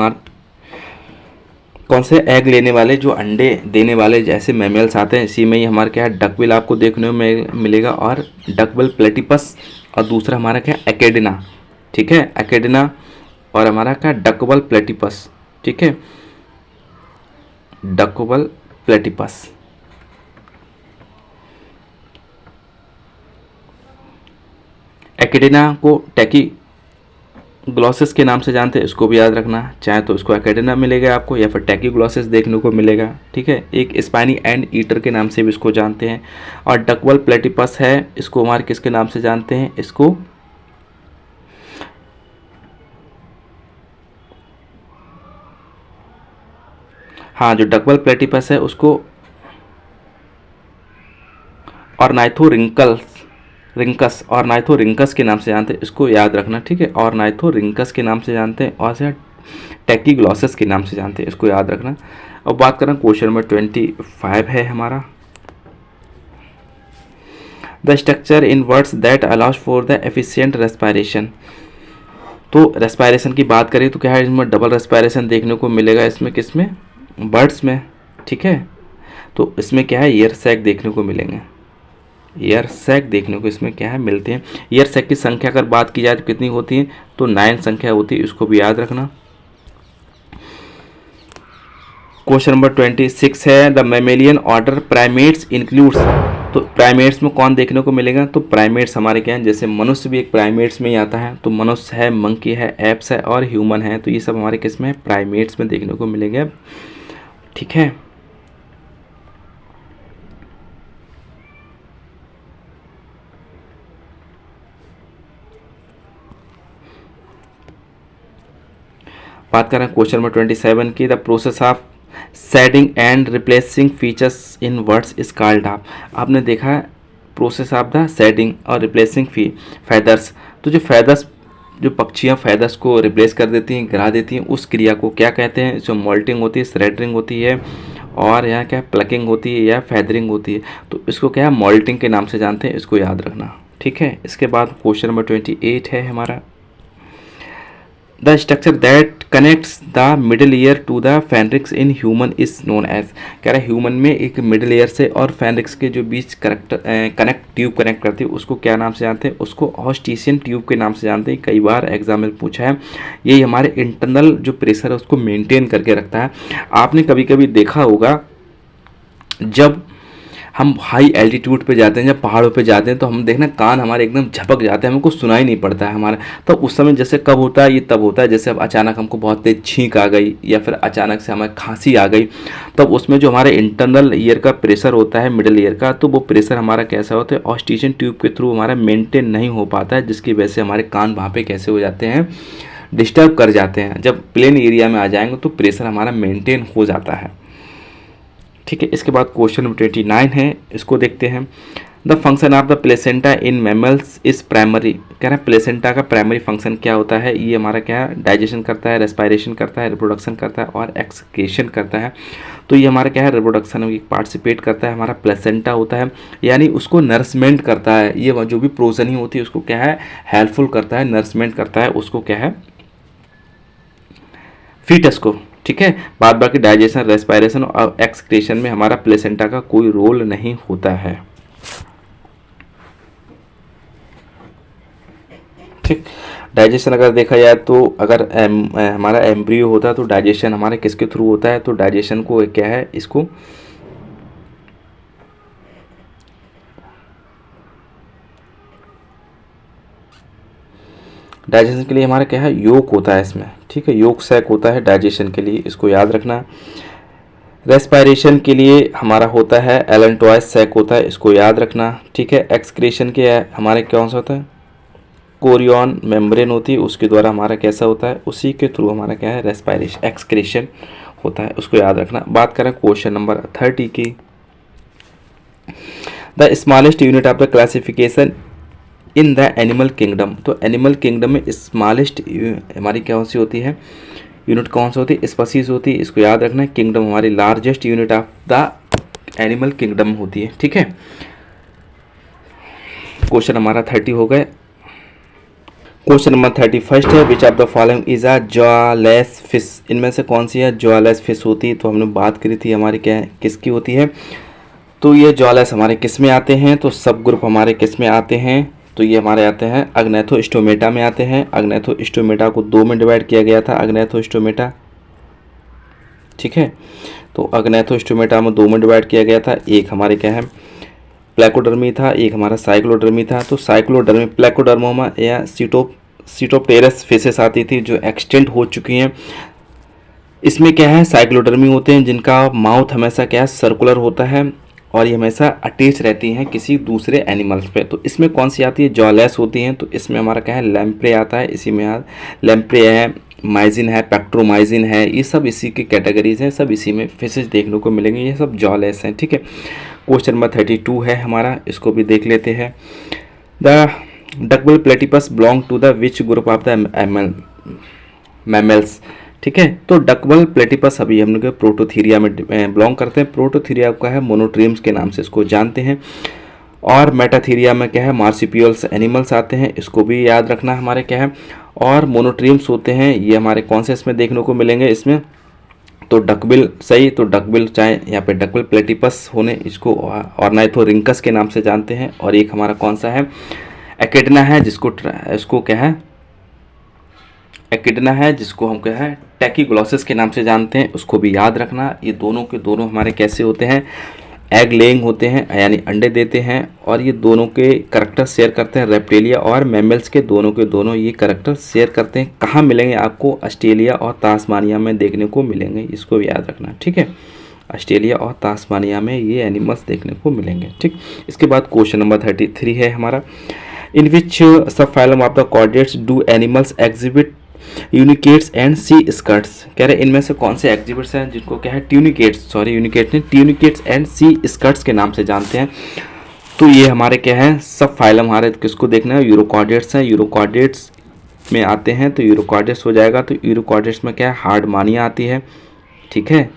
कौन से एग लेने वाले जो अंडे देने वाले जैसे मैमल्स आते हैं, इसी में ही हमारा क्या है डकबिल आपको देखने में मिलेगा, और डकबिल प्लेटिपस, और दूसरा हमारा क्या एकेडिना। ठीक है, एकेडिना और हमारा क्या डकबल प्लेटिपस। ठीक है, डकबल प्लेटिपस। एकेडिना को टैकी ग्लॉसिस के नाम से जानते हैं, इसको भी याद रखना, चाहे तो इसको एकेडिना मिलेगा आपको या फिर टैकी ग्लॉसिस देखने को मिलेगा। ठीक है, एक स्पाइनी एंड ईटर के नाम से भी इसको जानते हैं, और डकबल प्लेटिपस है, इसको हमारे किसके नाम से जानते हैं, इसको हाँ जो डकबल प्लेटिपस है उसको ऑर्नाइथोरिंकस के नाम से जानते हैं, इसको याद रखना। ठीक है, ऑर्नाइथोरिंकस के नाम से जानते हैं, और टैकीग्लॉसिस के नाम से जानते हैं, इसको याद रखना। अब बात करें क्वेश्चन नंबर 25 है हमारा, the structure in words that allows for the efficient respiration. तो रेस्पिरेशन की बात करें तो क्या है, इसमें डबल रेस्पिरेशन देखने को मिलेगा, इसमें किसमें बर्ड्स में। ठीक है, तो इसमें क्या है एयर सैक देखने को मिलेंगे, एयर सैक देखने को इसमें क्या है मिलते हैं। एयर सैक की संख्या अगर बात की जाए तो कितनी होती है, तो 9 संख्या होती है, इसको भी याद रखना। क्वेश्चन नंबर 26 है, the mammalian order primates includes. तो प्राइमेट्स में कौन देखने को मिलेगा, तो प्राइमेट्स हमारे क्या हैं, जैसे मनुष्य भी एक प्राइमेट्स में ही आता है, तो मनुष्य है, मंकी है, एप्स है और ह्यूमन है, तो ये सब हमारे किस में प्राइमेट्स में देखने को मिलेंगे। ठीक है, बात करें क्वेश्चन नंबर 27 की, the process of shedding and replacing features in birds is called of. आपने देखा है प्रोसेस ऑफ द शेडिंग और रिप्लेसिंग फैदर्स। तो जो पक्षियाँ फैदर्स को रिप्लेस कर देती हैं, गिरा देती हैं, उस क्रिया को क्या कहते हैं, जो मोल्टिंग होती है, श्रेडरिंग होती है, और यहाँ क्या प्लकिंग होती है या फैदरिंग होती है, तो इसको क्या है मोल्टिंग के नाम से जानते हैं, इसको याद रखना। ठीक है, इसके बाद क्वेश्चन नंबर 28 है हमारा, the structure that connects the middle ear to the pharynx in human is known as, कह रहा है ह्यूमन में एक मिडिल ईयर से और फेनरिक्स के जो बीच ट्यूब कनेक्ट करती है उसको क्या नाम से जानते हैं, उसको ऑस्टिशियन ट्यूब के नाम से जानते हैं। कई बार एग्जाम में पूछा है। यही हमारे इंटरनल जो प्रेशर है उसको मेंटेन करके रखता है। आपने कभी कभी देखा होगा जब हम हाई एल्टीट्यूड पे जाते हैं, जब पहाड़ों पे जाते हैं तो हम देखना कान हमारे एकदम झपक जाते हैं, हमको सुनाई नहीं पड़ता है हमारा। तो उस समय जैसे कब होता है, ये तब होता है जैसे अब अचानक हमको बहुत तेज छींक आ गई या फिर अचानक से हमें खांसी आ गई, तब उसमें जो हमारे इंटरनल ईयर का प्रेशर होता है मिडिल ईयर का, तो वो प्रेशर हमारा कैसा होता है, ऑस्टिशियन ट्यूब के थ्रू हमारा मेंटेन नहीं हो पाता है, जिसकी वजह से हमारे कान वहाँ पर कैसे हो जाते हैं, डिस्टर्ब कर जाते हैं। जब प्लेन एरिया में आ जाएंगे तो प्रेशर हमारा मेंटेन हो जाता है। ठीक है, इसके बाद क्वेश्चन नंबर 29 है, इसको देखते हैं। The function of the placenta in mammals is primary, कह रहा है प्लेसेंटा का प्राइमरी फंक्शन क्या होता है, ये हमारा क्या है, डाइजेशन करता है, रेस्पायरेशन करता है, रिप्रोडक्शन करता है और एक्सक्रीशन करता है। तो ये हमारा क्या है, रिप्रोडक्शन में पार्टिसिपेट करता है, हमारा प्लेसेंटा होता है, यानी उसको नर्समेंट करता है। ये जो भी प्रोजनी होती है उसको क्या है, हेल्पफुल करता है, नर्समेंट करता है उसको क्या है, फीटस को। ठीक है, बाद बाकी डाइजेशन, रेस्पायरेशन और एक्सक्रीशन में हमारा प्लेसेंटा का कोई रोल नहीं होता है। ठीक, डाइजेशन अगर देखा जाए तो अगर हमारा एम्ब्रियो होता है तो डाइजेशन हमारे किसके थ्रू होता है, तो डाइजेशन को क्या है, इसको डाइजेशन के लिए हमारा क्या है, योग होता है इसमें। ठीक है, योग सैक होता है डाइजेशन के लिए, इसको याद रखना। रेस्पायरेशन के लिए हमारा होता है एलेंटोइस सैक होता है, इसको याद रखना। ठीक है, एक्सक्रीशन के हमारे कौन सा होता है, कोरियन मेम्ब्रेन होती है, उसके द्वारा हमारा कैसा होता है, उसी के थ्रू हमारा क्या है, रेस्पायरेशन एक्सक्रीशन होता है, उसको याद रखना। बात करें क्वेश्चन नंबर 30 की। The smallest unit of the classification in the animal kingdom, तो एनिमल किंगडम में स्मॉलेस्ट हमारी कौन सी होती है, यूनिट कौन सी होती है, स्पीशीज होती है, इसको याद रखना है। किंगडम हमारी largest unit of the animal kingdom होती है। ठीक है, क्वेश्चन हमारा 30 हो गए। क्वेश्चन नंबर 31 है, which of the following is a jawless fish, इनमें से कौन सी है जॉलेस फिश होती है, तो हमने बात करी थी हमारी क्या है, किसकी होती है, तो ये जॉलेस हमारे किस में आते हैं, तो सब ग्रुप हमारे किस में आते हैं, तो ये हमारे आते हैं अग्नेथोस्टोमेटा में आते हैं। अग्नेथोस्टोमेटा को 2 में डिवाइड किया गया था, अग्नेथोस्टोमेटा। ठीक है, तो अग्नेथोस्टोमेटा में 2 में डिवाइड किया गया था, एक हमारे क्या है प्लेकोडर्मी था, एक हमारा साइक्लोडर्मी था। तो साइक्लोडर्मी, प्लेकोडर्मोमा या सीटोप्टेरस फिशेस आती थी जो एक्सटेंट हो चुकी हैं। इसमें क्या है, साइक्लोडर्मी होते हैं जिनका माउथ हमेशा क्या है, सर्कुलर होता है और ये हमेशा अटैच रहती हैं किसी दूसरे एनिमल्स पे। तो इसमें कौन सी आती है, जॉलेस होती हैं। तो इसमें हमारा क्या है, लैम्प्रे आता है, इसी में यार लैम्प्रे है, माइजिन है, पैक्ट्रोमाइजिन है, ये सब इसी की कैटेगरीज हैं, सब इसी में फिशेज देखने को मिलेंगे, ये सब जॉलेस हैं। ठीक है, क्वेश्चन नंबर 32 है हमारा, इसको भी देख लेते हैं। The duckbill platypus belong to the which group of the mammals. ठीक है, तो डकबल प्लेटिपस अभी हम लोग प्रोटोथीरिया में बिलोंग करते हैं। प्रोटोथीरिया का है मोनोट्रीम्स के नाम से इसको जानते हैं। और मेटाथीरिया में क्या है, मार्सिपियल्स एनिमल्स आते हैं, इसको भी याद रखना हमारे क्या है। और मोनोट्रीम्स होते हैं, ये हमारे कौन से इसमें देखने को मिलेंगे, इसमें तो डकबिल सही, तो डकबिल चाहे यहाँ पे डकबिल प्लेटिपस होने, इसको ऑर्निथोरिंकस के नाम से जानते हैं। और एक हमारा कौन सा है, एकिडना है, इसको क्या है, एकिडना है, जिसको हम क्या है टैकीग्लॉसिस के नाम से जानते हैं, उसको भी याद रखना। ये दोनों के दोनों हमारे कैसे होते हैं, एग लेइंग होते हैं, यानी अंडे देते हैं। और ये दोनों के करैक्टर शेयर करते हैं, रेप्टिलिया और मैमल्स के दोनों ये करैक्टर शेयर करते हैं। कहाँ मिलेंगे आपको, ऑस्ट्रेलिया और तास्मानिया में देखने को मिलेंगे, इसको भी याद रखना। ठीक है, ऑस्ट्रेलिया और तास्मानिया में ये एनिमल्स देखने को मिलेंगे। ठीक, इसके बाद क्वेश्चन नंबर 33 है हमारा। In which subphylum of the chordates do animals exhibit tunicates and sea squirts, कह रहे इनमें से कौन से एग्जिबिट्स हैं जिनको क्या है, ट्यूनिकेट्स एंड सी स्कर्ट्स के नाम से जानते हैं। तो ये हमारे क्या है, सब फाइलम हमारे किसको देखना है, यूरोकॉर्डेट्स हैं, यूरोकॉर्डेट्स में आते हैं, तो यूरोकॉर्डेट्स हो जाएगा। तो यूरोकॉर्डेट्स में क्या है, हार्डमानिया आती है। ठीक है,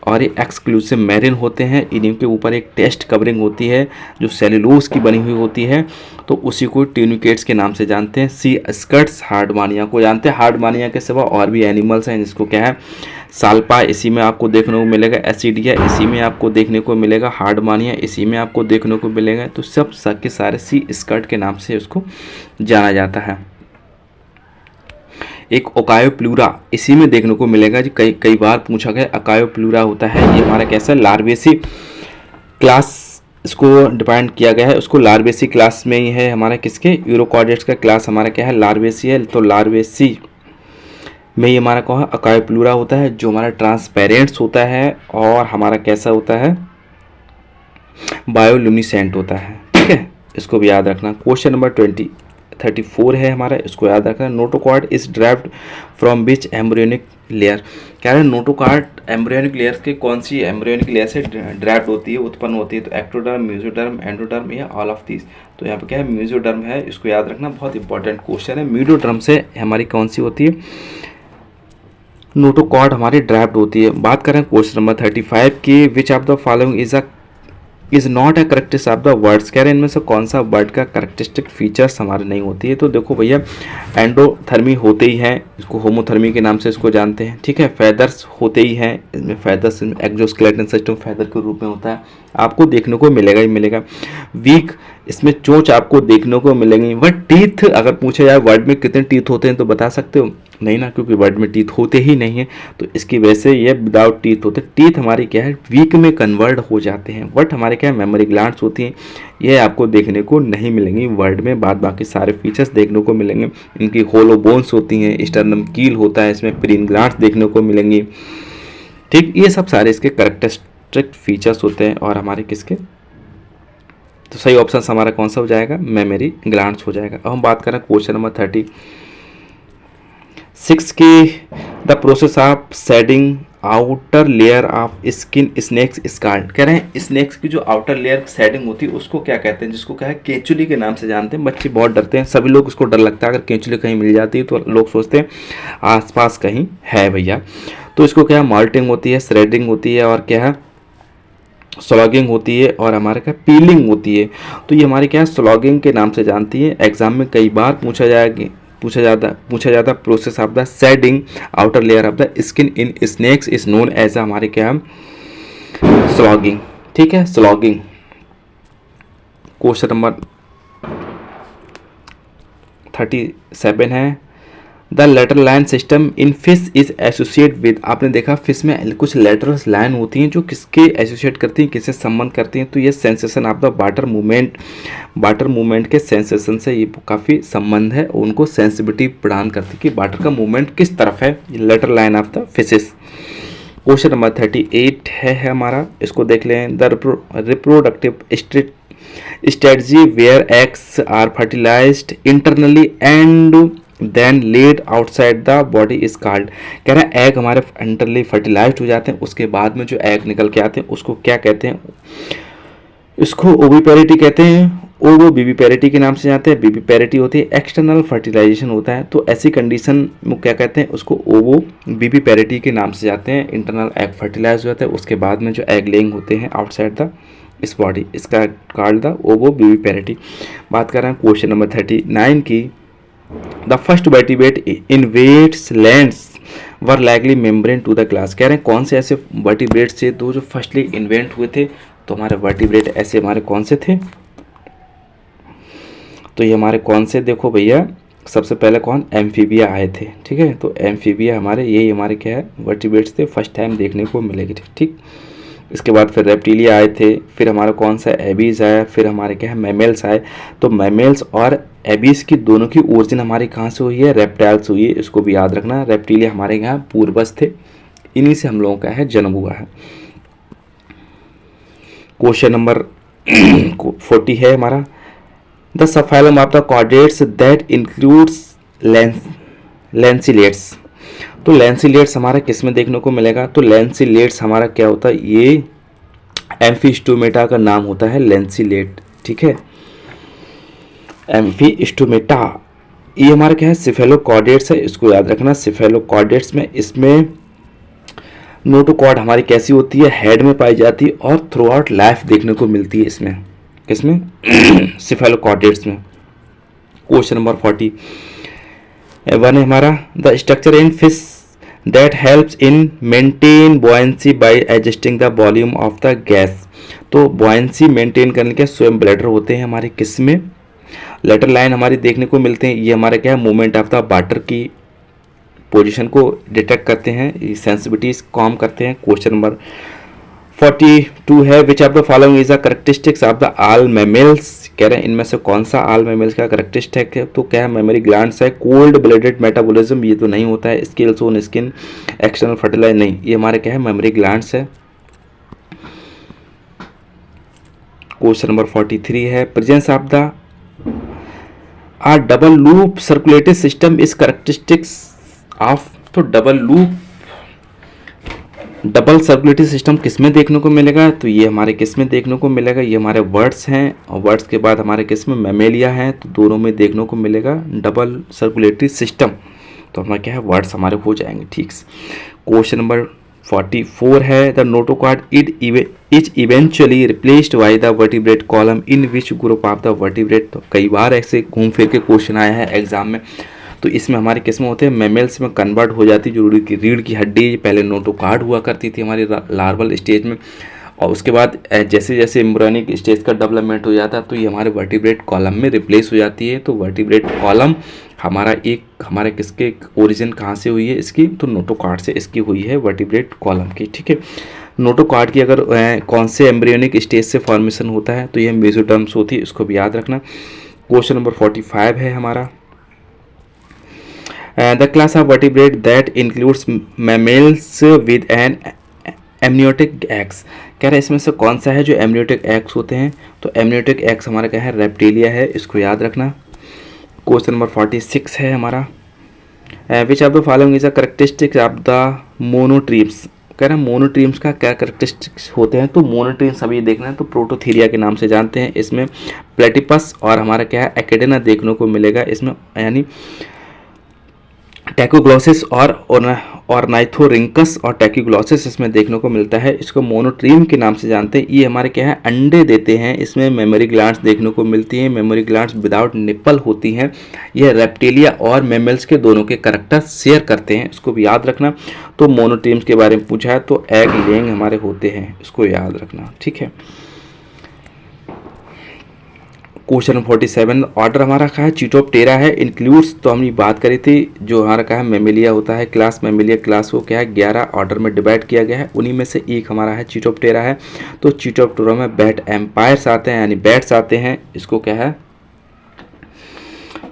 और ये एक्सक्लूसिव मैरिन होते हैं। इन्हीं के ऊपर एक टेस्ट कवरिंग होती है जो सेलुलोज की बनी हुई होती है, तो उसी को ट्यूनिकेट्स के नाम से जानते हैं। सी स्कर्ट्स हार्डमानिया को जानते हैं। हार्डमानिया के सिवा और भी एनिमल्स हैं जिसको क्या है, साल्पा इसी में आपको देखने को मिलेगा, एसिडिया इसी में आपको देखने को मिलेगा, हार्डमानिया इसी में आपको देखने को मिलेगा। तो सब के सारे सी स्कर्ट के नाम से उसको जाना जाता है। एक ओकायोप्लूरा इसी में देखने को मिलेगा जी, कई बार पूछा गया ओकायोप्लूरा होता है, ये हमारा कैसा लार्वेसी क्लास इसको डिफाइन किया गया है, उसको लार्वेसी क्लास में ही है हमारा, किसके, यूरोकॉर्डेट्स का क्लास हमारा क्या है, लार्वेसी है। तो लार्वेसी में ये हमारा कौन है, ओकायोप्लूरा होता है, जो हमारा ट्रांसपेरेंट्स होता है और हमारा कैसा होता है, बायोल्यूमिनेसेंट होता है। ठीक है, इसको भी याद रखना। क्वेश्चन नंबर 34 है हमारा, इसको याद रखना। Notochord is derived from which embryonic layer, कह रहे हैं नोटोकॉर्ड एम्ब्रियोनिक लेयर के कौन सी एम्ब्रियोनिक लेयर से ड्राइव्ड होती है, उत्पन्न होती है, तो एक्टोडर्म, मेसोडर्म, एंडोडर्म या ऑल ऑफ दीज। तो यहाँ पे क्या है, मेसोडर्म है, इसको याद रखना, बहुत इंपॉर्टेंट क्वेश्चन है। मेसोडर्म से हमारी कौन सी होती है, नोटोकॉर्ड हमारी ड्राइव्ड होती है। बात करें क्वेश्चन नंबर 35 की, which of the following is not a characteristic of the words, कह रहे हैं इनमें से कौन सा वर्ड का करेक्टरिस्टिक फीचर्स हमारे नहीं होती है। तो देखो भैया, एंडोथर्मी होते ही हैं, इसको होमोथर्मी के नाम से इसको जानते हैं। ठीक है, फेदर्स होते ही हैं, इसमें फेदर्स एक्सोस्केलेटन सिस्टम फेदर के रूप में होता है, आपको देखने को मिलेगा ही मिलेगा। वीक, इसमें चोंच आपको देखने को मिलेंगी। बट टीथ अगर पूछा जाए वर्ड में कितने टीथ होते हैं तो बता सकते हो, नहीं ना, क्योंकि वर्ड में टीथ होते ही नहीं है, तो इसकी वजह से ये विदाउट टीथ होते हैं। टीथ हमारी क्या है, वीक में कन्वर्ट हो जाते हैं। बट हमारे क्या है, मेमोरी ग्लैंड्स होती हैं, ये आपको देखने को नहीं मिलेंगी वर्ड में, बाद बाकी सारे फीचर्स देखने को मिलेंगे। इनकी होलो बोन्स होती हैं, स्टर्नम कील होता है, इसमें प्रीन ग्लैंड्स देखने को मिलेंगी। ठीक, ये सब सारे इसके करेक्टरिस्टिक फीचर्स होते हैं और हमारे किसके, तो सही ऑप्शन हमारा कौन सा हो जाएगा, मेमोरी ग्लैंड्स हो जाएगा। अब हम बात करें क्वेश्चन नंबर 36 की, the process of shedding outer layer of skin snakes scald, कह रहे हैं स्नेक्स की जो आउटर लेयर शेडिंग होती है उसको क्या कहते हैं, जिसको क्या है, केंचुली के नाम से जानते हैं। बच्चे बहुत डरते हैं, सभी लोग उसको डर लगता है, अगर केंचुली कहीं मिल जाती है तो लोग सोचते हैं आसपास कहीं है भैया। तो इसको क्या है, मॉल्टिंग होती है, श्रेडिंग होती है, और क्या है, स्लॉगिंग होती है, और हमारे क्या पीलिंग होती है। तो ये हमारे क्या है, स्लॉगिंग के नाम से जानती है। एग्जाम में कई बार पूछा जाता process of the shedding outer layer of the skin in snakes is known as हमारे क्या है, स्लॉगिंग। ठीक है, स्लॉगिंग। क्वेश्चन नंबर 37 है, the lateral line system in fish is associate with, आपने देखा फिश में कुछ लेटरल लाइन होती हैं जो किसके एसोसिएट करती हैं, किससे संबंध करती हैं, तो ये sensation of the water movement के सेंसेशन से ये काफ़ी संबंध है, उनको सेंसिटिविटी प्रदान करती है कि वाटर का मूवमेंट किस तरफ है, lateral line of the fishes. Question number 38 है हमारा, इसको देख लें। The reproductive strategy where eggs are fertilised internally and then laid outside the body is called, कह रहे हैं एग हमारे इंटरनली फर्टिलाइज्ड हो जाते हैं, उसके बाद में जो एग निकल के आते हैं उसको क्या कहते हैं, इसको ओविपेरिटी कहते हैं, ओवो बीबीपेरिटी के नाम से जानते हैं। बीबीपेरिटी होती है एक्सटर्नल फर्टिलाइजेशन होता है, तो ऐसी कंडीशन में क्या कहते हैं, उसको ओवो बीबीपेरिटी के नाम से जाते हैं। इंटरनल एग फर्टिलाइज हो जाता है, उसके बाद में जो एग लेइंग होते हैं आउटसाइड द इस बॉडी, इसका कॉल्ड द ओवो बीबीपेरिटी। बात कर रहे हैं क्वेश्चन नंबर 39 की, the first vertebrate in wets lands were likely membrane to the class, कह रहे हैं कौन से ऐसे वर्टिब्रेट थे तो जो फर्स्टली इन्वेंट हुए थे, तो हमारे वर्टिब्रेट ऐसे हमारे कौन से थे, तो ये हमारे कौन से, देखो भैया सबसे पहले कौन, एम्फीबिया आए थे। ठीक है, तो एम्फीबिया हमारे यही हमारे क्या है, वर्टिब्रेट्स थे, फर्स्ट टाइम देखने को मिलेगी। ठीक, इसके बाद फिर रेप्टिलिया आए थे, फिर हमारा कौन सा एबीज आया, फिर हमारे क्या है मैमल्स आए। तो मैमल्स और एबीज की दोनों की ओरिजिन हमारी कहाँ से हुई है, रेप्टाइल्स हुई है, इसको भी याद रखना। रेप्टिलिया हमारे यहाँ पूर्वज थे, इन्हीं से हम लोगों का है जन्म हुआ है। क्वेश्चन नंबर 40 है हमारा, the subphylum of the chordates that includes lancelets, तो लैंसिलेट्स हमारा किस में देखने को मिलेगा, तो लैंसिलेट्स हमारा क्या होता है, ये एम्फीस्टोमेटा का नाम होता है लैंसिलेट। ठीक है, एम्फीस्टोमेटा, ये हमारा क्या है, सिफेलोकॉर्डेट्स है, इसको याद रखना। सिफेलोकॉर्डेट्स में इसमें नोटोकॉर्ड हमारी कैसी होती है, हेड में पाई जाती है और थ्रू आउट लाइफ देखने को मिलती है इसमें, किसमें सिफेलोकॉर्डेट्स में। क्वेश्चन नंबर 41 है हमारा, the structure in fish that helps in maintain buoyancy bye adjusting the volume of the gas. तो बॉयंसी मेंटेन करने के स्विम ब्लैडर होते हैं हमारे किसमें, लेटर लाइन हमारी देखने को मिलते हैं, ये हमारा क्या है, मूवमेंट ऑफ द वाटर की पोजीशन को डिटेक्ट करते हैं, सेंसिटिविटीज कॉम करते हैं। क्वेश्चन नंबर 42 है, which of the following is the characteristics of the all mammals. कह रहे हैं इनमें से कौन सा ऑल मैमल्स का करेक्टरिस्टिक है, तो क्या है, मेमोरी ग्लैंड्स है, कोल्ड ब्लडेड मेटाबॉलिज्म ये तो नहीं होता है, scales on skin, external fertilise नहीं, ये हमारे क्या है, मेमोरी ग्लैंड्स है। क्वेश्चन नंबर 43 है, presence of the a double loop circulatory system is characteristics of. तो डबल सर्कुलेटरी सिस्टम किस में देखने को मिलेगा, तो ये हमारे किस में देखने को मिलेगा, ये हमारे वर्ड्स हैं और वर्ड्स के बाद हमारे किस में, मैमेलिया हैं, तो दोनों में देखने को मिलेगा डबल सर्कुलेटरी सिस्टम। तो हमारा क्या है, वर्ड्स हमारे हो जाएंगे ठीक से। क्वेश्चन नंबर 44 है, the notochord is eventually replaced by the vertebrate column in which group of the vertebrate. तो कई बार ऐसे घूम फिर के क्वेश्चन आया है एग्जाम में, तो इसमें हमारे किस्में होते हैं, मैमल्स में कन्वर्ट हो जाती जो रीढ़ की हड्डी पहले नोटोकॉर्ड हुआ करती थी हमारी लार्वल स्टेज में, और उसके बाद जैसे जैसे एम्ब्रियोनिक स्टेज का डेवलपमेंट हो जाता है तो ये हमारे वर्टिब्रेट कॉलम में रिप्लेस हो जाती है। तो वर्टिब्रेट कॉलम हमारे किसके ओरिजिन कहाँ से हुई है इसकी, तो नोटोकॉर्ड से इसकी हुई है वर्टिब्रेट कॉलम की, ठीक है। नोटोकॉर्ड की अगर कौन से एम्ब्रियोनिक स्टेज से फॉर्मेशन होता है, तो ये मेसोडर्म्स होती है, इसको भी याद रखना। क्वेश्चन नंबर 45 है हमारा, the class of vertebrate that includes mammals with an amniotic eggs. कह रहे हैं इसमें से कौन सा है जो एमनियोटिक एक्स होते हैं, तो एमनियोटिक एक्स हमारा क्या है, रेप्टिलिया है, इसको याद रखना। क्वेश्चन नंबर 46 है हमारा, विच of the following is a characteristics of the monotremes. कह रहे हैं मोनोट्रीम्स का क्या करेक्टरिस्टिक्स होते हैं, तो मोनोट्रीम्स अभी देखना है तो प्रोटोथीरिया के नाम से जानते हैं, इसमें प्लेटिपस और हमारा क्या है, एकेडेना देखने को मिलेगा इसमें, यानी टैकोग्लॉसिस और ऑर्नाइथोरिंकस और टैकोग्लॉसिस इसमें देखने को मिलता है, इसको मोनोट्रीम के नाम से जानते हैं। ये हमारे क्या है, अंडे देते हैं, इसमें मेमोरी ग्लैंड्स देखने को मिलती हैं, मेमोरी ग्लैंड्स विदाउट निप्पल होती हैं। यह रेप्टिलिया और मैमल्स के दोनों के करैक्टर शेयर करते हैं, इसको भी याद रखना। तो मोनोट्रीम्स के बारे में पूछा है तो एग लेइंग हमारे होते हैं, इसको याद रखना, ठीक है। क्वेश्चन 47 ऑर्डर हमारा कहा है, चीटोप्टेरा है, इंक्लूड्स, तो हमने बात करी थी जो हमारा कहा है मैमेलिया होता है, क्लास मैमेलिया क्लास को क्या है 11 ऑर्डर में डिवाइड किया गया है, उन्हीं में से एक हमारा है चीटोप्टेरा है। तो चीटोप्टेरा में बैट एम्पायर्स आते हैं, यानी बैट्स आते हैं, इसको क्या है,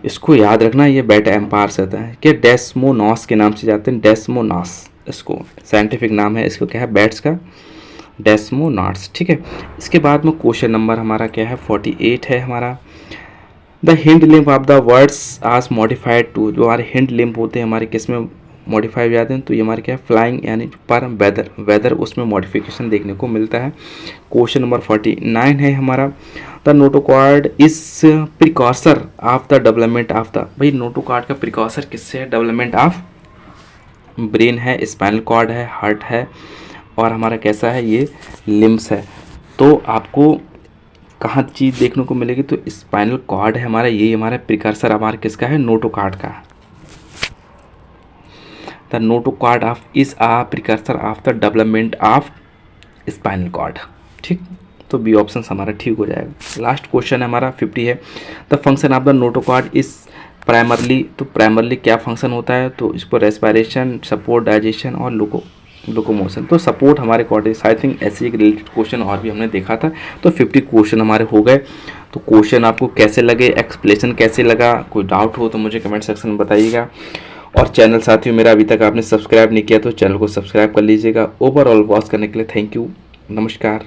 इसको याद रखना, ये बैट एम्पायर्स आते हैं कि डेस्मोनॉस के नाम से जाते हैं, डेस्मोनॉस इसको साइंटिफिक नाम है, इसको क्या है, बैट्स का डेस्मोनॉट्स, ठीक है। इसके बाद में क्वेश्चन नंबर हमारा क्या है 48 है हमारा, the hind lymph of the words आज मॉडिफाइड टू। जो हमारे हिंड लिम्फ होते हैं हमारे किस में मॉडिफाई हो जाते हैं, तो ये हमारे क्या है, फ्लाइंग यानी पर वेदर उसमें मॉडिफिकेशन देखने को मिलता है। क्वेश्चन नंबर 49 है हमारा, the notochord is precursor of the development of the. भाई नोटोकॉर्ड का प्रिकॉसर किससे है, डेवलपमेंट ऑफ ब्रेन है, स्पाइनल कॉर्ड है, हार्ट है, और हमारा कैसा है, ये लिम्स है। तो आपको कहाँ चीज़ देखने को मिलेगी, तो स्पाइनल कॉर्ड है हमारा, यही हमारा प्रिकर्सर हमारा किसका है, नोटोकॉर्ड का। The notochord of is a precursor of the development of spinal cord, ठीक। तो बी ऑप्शन हमारा ठीक हो जाएगा। लास्ट क्वेश्चन है हमारा 50 है, the function of the notochord is primarily. तो प्राइमरली क्या फंक्शन होता है, तो इसको रेस्पिरेशन, सपोर्ट, डाइजेशन और लोकोमोशन। तो सपोर्ट हमारे कॉर्टेक्स, आई थिंक ऐसे एक रिलेटेड क्वेश्चन और भी हमने देखा था। तो 50 क्वेश्चन हमारे हो गए। तो क्वेश्चन आपको कैसे लगे, एक्सप्लेनेशन कैसे लगा, कोई डाउट हो तो मुझे कमेंट सेक्शन में बताइएगा। और चैनल साथियों मेरा अभी तक आपने सब्सक्राइब नहीं किया तो चैनल को सब्सक्राइब कर लीजिएगा। ओवरऑल वॉच करने के लिए थैंक यू, नमस्कार।